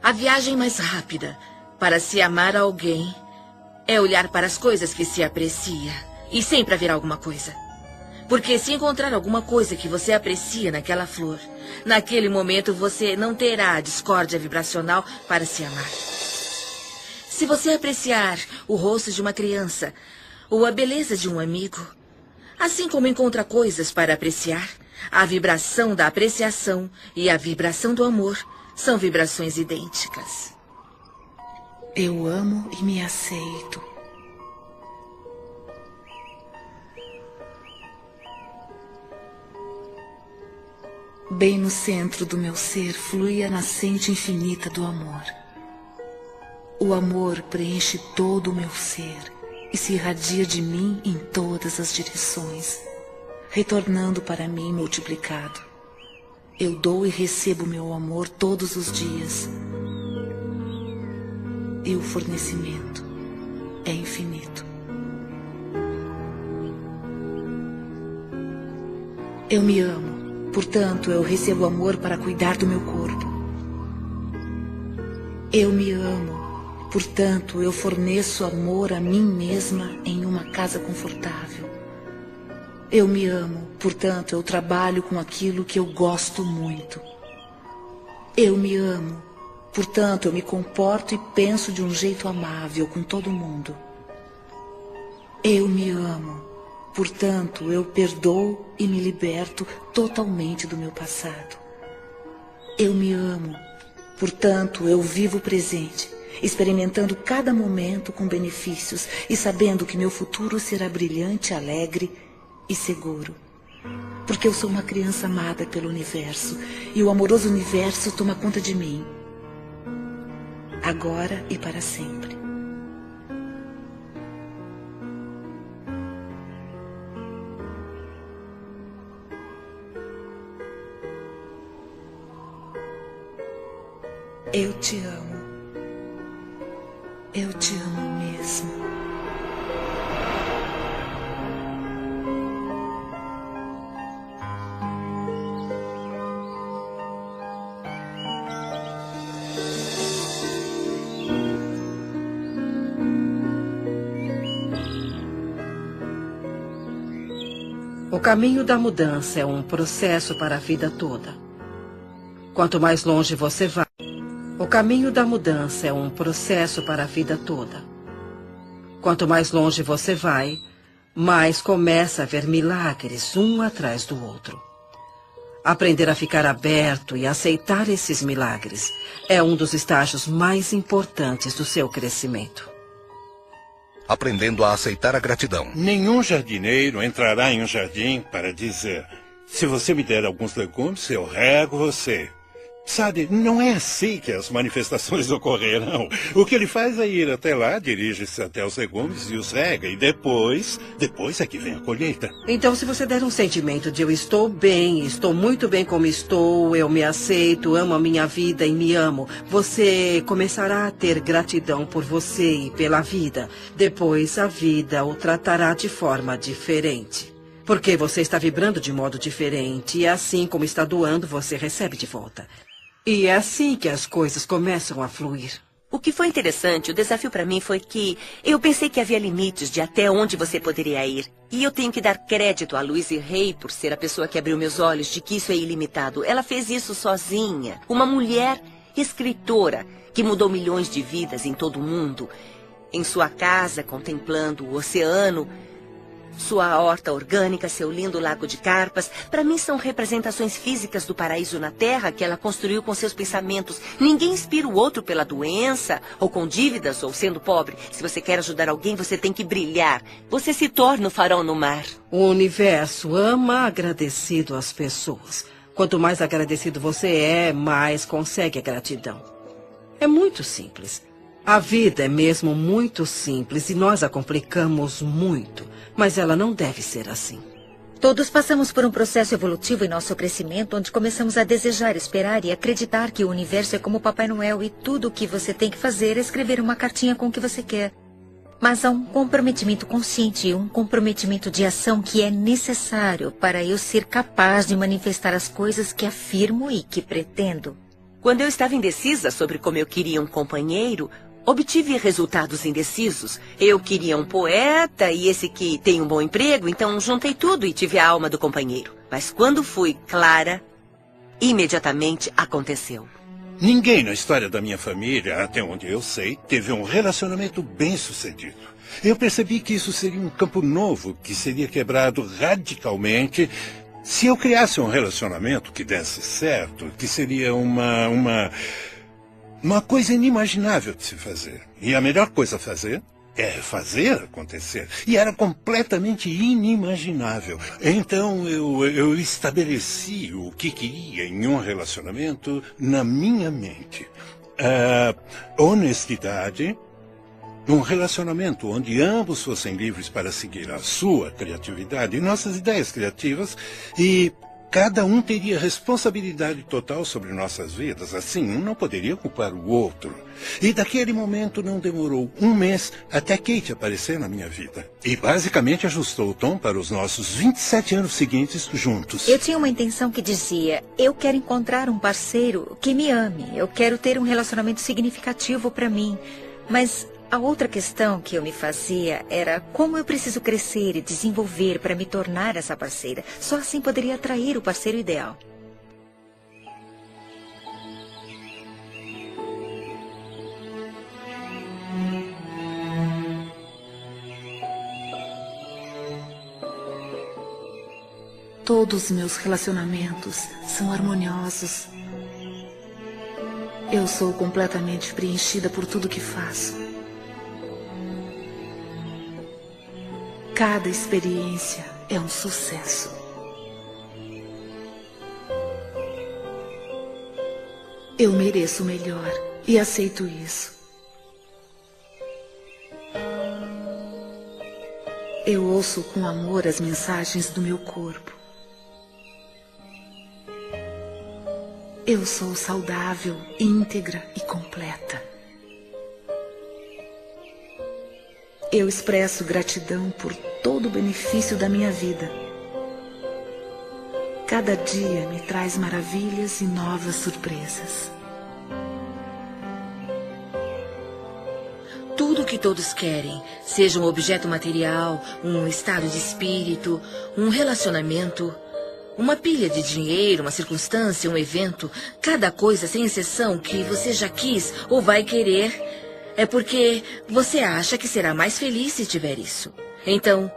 S4: A viagem mais rápida para se amar a alguém é olhar para as coisas que se aprecia. E sempre haverá alguma coisa. Porque se encontrar alguma coisa que você aprecia naquela flor, naquele momento você não terá a discórdia vibracional para se amar. Se você apreciar o rosto de uma criança ou a beleza de um amigo, assim como encontra coisas para apreciar, a vibração da apreciação e a vibração do amor são vibrações idênticas.
S2: Eu amo e me aceito. Bem no centro do meu ser flui a nascente infinita do amor. O amor preenche todo o meu ser e se irradia de mim em todas as direções, retornando para mim multiplicado. Eu dou e recebo meu amor todos os dias. E o fornecimento é infinito. Eu me amo. Portanto, eu recebo amor para cuidar do meu corpo. Eu me amo. Portanto, eu forneço amor a mim mesma em uma casa confortável. Eu me amo. Portanto, eu trabalho com aquilo que eu gosto muito. Eu me amo. Portanto, eu me comporto e penso de um jeito amável com todo mundo. Eu me amo. Portanto, eu perdoo e me liberto totalmente do meu passado. Eu me amo. Portanto, eu vivo o presente, experimentando cada momento com benefícios e sabendo que meu futuro será brilhante, alegre e seguro. Porque eu sou uma criança amada pelo universo e o amoroso universo toma conta de mim. Agora e para sempre. Eu te amo. Eu te amo mesmo.
S6: O caminho da mudança é um processo para a vida toda. Quanto mais longe você vai, o caminho da mudança é um processo para a vida toda. Quanto mais longe você vai, mais começa a ver milagres um atrás do outro. Aprender a ficar aberto e aceitar esses milagres é um dos estágios mais importantes do seu crescimento.
S1: Aprendendo a aceitar a gratidão.
S7: Nenhum jardineiro entrará em um jardim para dizer: se você me der alguns legumes, eu rego você. Sabe, não é assim que as manifestações ocorrerão. O que ele faz é ir até lá, dirige-se até os legumes e os rega. E depois é que vem a colheita.
S6: Então, se você der um sentimento de eu estou bem, estou muito bem como estou, eu me aceito, amo a minha vida e me amo, você começará a ter gratidão por você e pela vida. Depois, a vida o tratará de forma diferente. Porque você está vibrando de modo diferente e assim como está doando, você recebe de volta. E é assim que as coisas começam a fluir.
S11: O que foi interessante, o desafio para mim foi que eu pensei que havia limites de até onde você poderia ir. E eu tenho que dar crédito a Louise Hay por ser a pessoa que abriu meus olhos de que isso é ilimitado. Ela fez isso sozinha. Uma mulher escritora que mudou milhões de vidas em todo o mundo. Em sua casa, contemplando o oceano, sua horta orgânica, seu lindo lago de carpas, para mim são representações físicas do paraíso na Terra que ela construiu com seus pensamentos. Ninguém inspira o outro pela doença, ou com dívidas, ou sendo pobre. Se você quer ajudar alguém, você tem que brilhar. Você se torna o farol no mar.
S6: O universo ama agradecido às pessoas. Quanto mais agradecido você é, mais consegue a gratidão. É muito simples. A vida é mesmo muito simples e nós a complicamos muito. Mas ela não deve ser assim.
S12: Todos passamos por um processo evolutivo em nosso crescimento, onde começamos a desejar, esperar e acreditar que o universo é como o Papai Noel e tudo o que você tem que fazer é escrever uma cartinha com o que você quer. Mas há um comprometimento consciente e um comprometimento de ação que é necessário para eu ser capaz de manifestar as coisas que afirmo e que pretendo.
S11: Quando eu estava indecisa sobre como eu queria um companheiro, obtive resultados indecisos. Eu queria um poeta e esse que tem um bom emprego, então juntei tudo e tive a alma do companheiro. Mas quando fui clara, imediatamente aconteceu.
S7: Ninguém na história da minha família, até onde eu sei, teve um relacionamento bem-sucedido. Eu percebi que isso seria um campo novo, que seria quebrado radicalmente se eu criasse um relacionamento que desse certo, que seria uma coisa inimaginável de se fazer. E a melhor coisa a fazer é fazer acontecer. E era completamente inimaginável. Então eu estabeleci o que queria em um relacionamento na minha mente. Honestidade, um relacionamento onde ambos fossem livres para seguir a sua criatividade e nossas ideias criativas e cada um teria responsabilidade total sobre nossas vidas. Assim, um não poderia culpar o outro. E daquele momento não demorou um mês até Kate aparecer na minha vida. E basicamente ajustou o tom para os nossos 27 anos seguintes juntos.
S12: Eu tinha uma intenção que dizia, eu quero encontrar um parceiro que me ame. Eu quero ter um relacionamento significativo para mim. Mas a outra questão que eu me fazia era como eu preciso crescer e desenvolver para me tornar essa parceira. Só assim poderia atrair o parceiro ideal.
S2: Todos meus relacionamentos são harmoniosos. Eu sou completamente preenchida por tudo que faço. Cada experiência é um sucesso. Eu mereço o melhor e aceito isso. Eu ouço com amor as mensagens do meu corpo. Eu sou saudável, íntegra e completa. Eu expresso gratidão por todo o benefício da minha vida. Cada dia me traz maravilhas e novas surpresas.
S4: Tudo que todos querem, seja um objeto material, um estado de espírito, um relacionamento, uma pilha de dinheiro, uma circunstância, um evento, cada coisa sem exceção que você já quis ou vai querer, é porque você acha que será mais feliz se tiver isso. Então,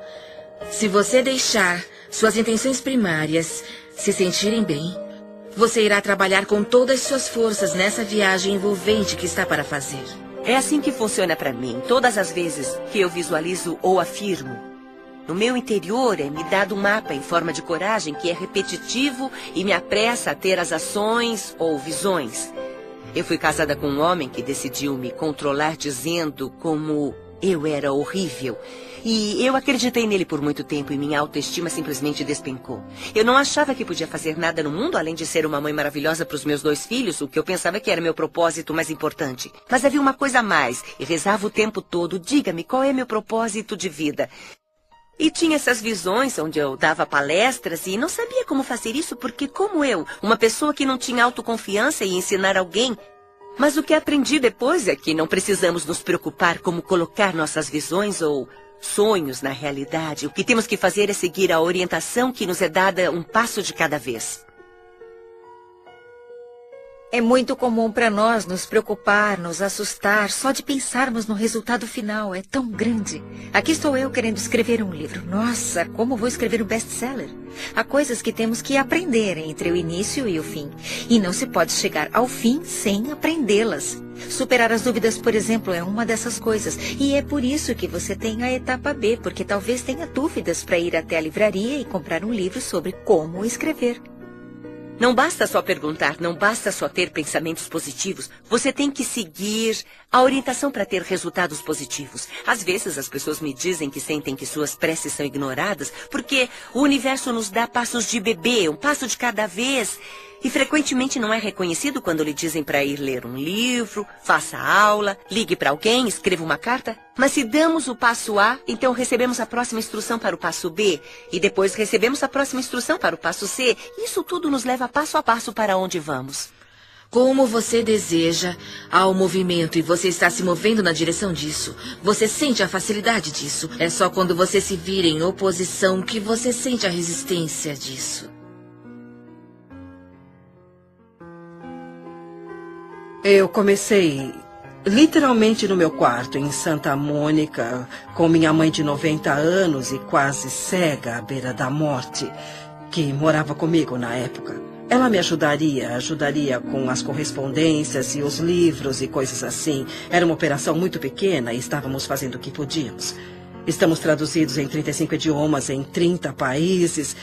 S4: se você deixar suas intenções primárias se sentirem bem, você irá trabalhar com todas as suas forças nessa viagem envolvente que está para fazer.
S11: É assim que funciona para mim. Todas as vezes que eu visualizo ou afirmo, No meu interior é me dado um mapa em forma de coragem que é repetitivo e me apressa a ter as ações ou visões. Eu fui casada com um homem que decidiu me controlar dizendo como eu era horrível. E eu acreditei nele por muito tempo e minha autoestima simplesmente despencou. Eu não achava que podia fazer nada no mundo além de ser uma mãe maravilhosa para os meus 2 filhos, o que eu pensava que era meu propósito mais importante. Mas havia uma coisa a mais e rezava o tempo todo: diga-me, qual é meu propósito de vida? E tinha essas visões onde eu dava palestras e não sabia como fazer isso porque, como eu, uma pessoa que não tinha autoconfiança em ensinar alguém. Mas o que aprendi depois é que não precisamos nos preocupar como colocar nossas visões ou sonhos na realidade. O que temos que fazer é seguir a orientação que nos é dada um passo de cada vez.
S12: É muito comum para nós nos preocupar, nos assustar, só de pensarmos no resultado final. É tão grande. Aqui estou eu querendo escrever um livro. Nossa, como vou escrever um best-seller? Há coisas que temos que aprender entre o início e o fim. E não se pode chegar ao fim sem aprendê-las. Superar as dúvidas, por exemplo, é uma dessas coisas. E é por isso que você tem a etapa B, porque talvez tenha dúvidas para ir até a livraria e comprar um livro sobre como escrever.
S11: Não basta só perguntar, não basta só ter pensamentos positivos. Você tem que seguir a orientação para ter resultados positivos. Às vezes as pessoas me dizem que sentem que suas preces são ignoradas porque o universo nos dá passos de bebê, um passo de cada vez. E frequentemente não é reconhecido quando lhe dizem para ir ler um livro, faça aula, ligue para alguém, escreva uma carta. Mas se damos o passo A, então recebemos a próxima instrução para o passo B. E depois recebemos a próxima instrução para o passo C. Isso tudo nos leva passo a passo para onde vamos.
S4: Como você deseja, há um movimento e você está se movendo na direção disso. Você sente a facilidade disso. É só quando você se vira em oposição que você sente a resistência disso.
S6: Eu comecei literalmente no meu quarto, em Santa Mônica, com minha mãe de 90 anos e quase cega à beira da morte, que morava comigo na época. Ela me ajudaria com as correspondências e os livros e coisas assim. Era uma operação muito pequena e estávamos fazendo o que podíamos. Estamos traduzidos em 35 idiomas, em 30 países.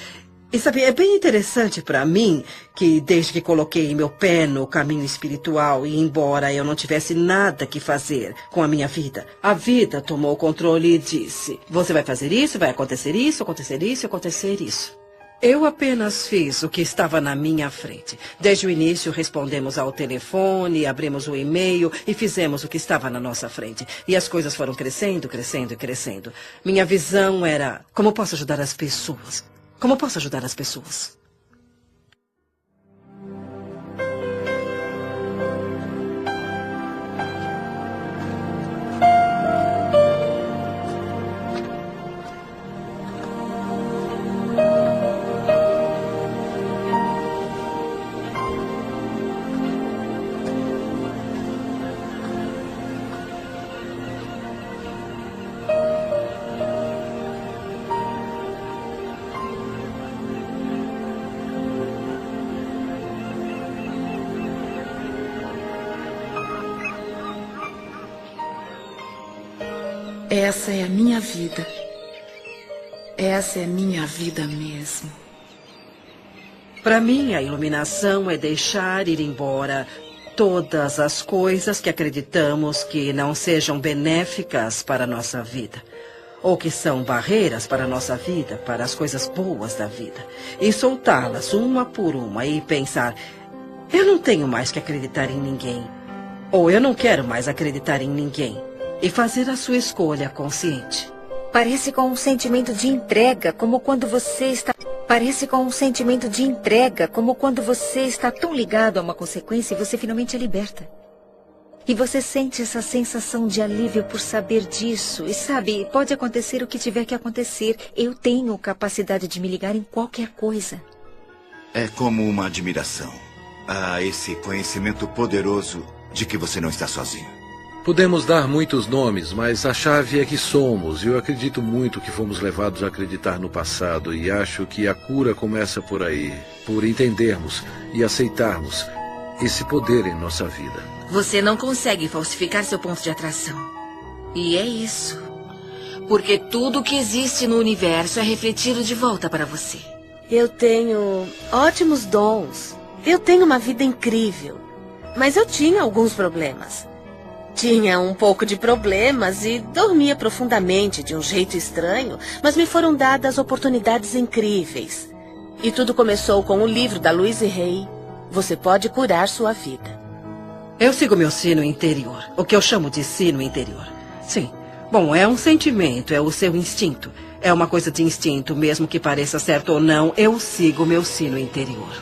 S6: E sabe, é bem interessante para mim que desde que coloquei meu pé no caminho espiritual e embora eu não tivesse nada que fazer com a minha vida, a vida tomou o controle e disse: você vai fazer isso, vai acontecer isso, acontecer isso, acontecer isso. Eu apenas fiz o que estava na minha frente. Desde o início respondemos ao telefone, abrimos o e-mail e fizemos o que estava na nossa frente. E as coisas foram crescendo, crescendo e crescendo. Minha visão era: como posso ajudar as pessoas? Como posso ajudar as pessoas?
S2: Essa é a minha vida. Essa é minha vida mesmo.
S6: Para mim, a iluminação é deixar ir embora todas as coisas que acreditamos que não sejam benéficas para a nossa vida, ou que são barreiras para a nossa vida, para as coisas boas da vida, e soltá-las uma por uma e pensar: eu não tenho mais que acreditar em ninguém, ou eu não quero mais acreditar em ninguém, e fazer a sua escolha consciente.
S12: Parece com um sentimento de entrega, como quando você está... Parece com um sentimento de entrega, como quando você está tão ligado a uma consequência e você finalmente a liberta. E você sente essa sensação de alívio por saber disso. E sabe, pode acontecer o que tiver que acontecer. Eu tenho capacidade de me ligar em qualquer coisa.
S3: É como uma admiração a esse conhecimento poderoso de que você não está sozinho.
S8: Podemos dar muitos nomes, mas a chave é que somos. Eu acredito muito que fomos levados a acreditar no passado e acho que a cura começa por aí, por entendermos e aceitarmos esse poder em nossa vida.
S4: Você não consegue falsificar seu ponto de atração. E é isso. Porque tudo que existe no universo é refletido de volta para você.
S5: Eu tenho ótimos dons. Eu tenho uma vida incrível. Mas eu tinha alguns problemas. Tinha um pouco de problemas e dormia profundamente de um jeito estranho, mas me foram dadas oportunidades incríveis. E tudo começou com o livro da Louise Hay, Você Pode Curar Sua Vida.
S6: Eu sigo meu sino interior, o que eu chamo de sino interior. Sim. Bom, é um sentimento, é o seu instinto. É uma coisa de instinto, mesmo que pareça certo ou não, eu sigo meu sino interior.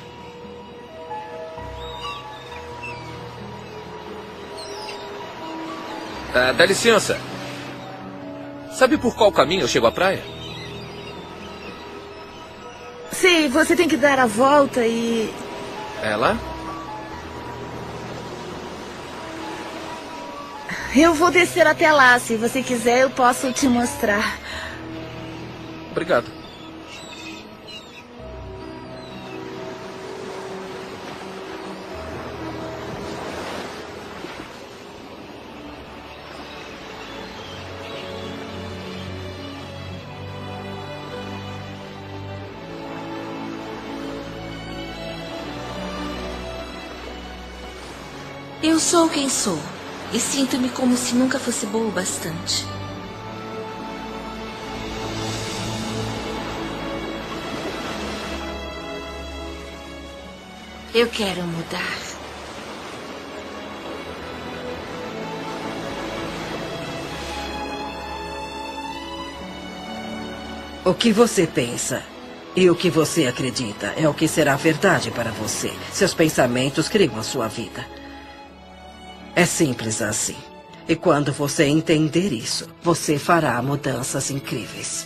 S13: Dá licença. Sabe por qual caminho eu chego à praia?
S2: Sim, você tem que dar a volta e...
S13: É lá?
S2: Eu vou descer até lá. Se você quiser, eu posso te mostrar.
S13: Obrigado.
S4: Eu sou quem sou. E sinto-me como se nunca fosse boa o bastante. Eu quero mudar.
S6: O que você pensa e o que você acredita é o que será verdade para você. Seus pensamentos criam a sua vida. É simples assim. E quando você entender isso, você fará mudanças incríveis.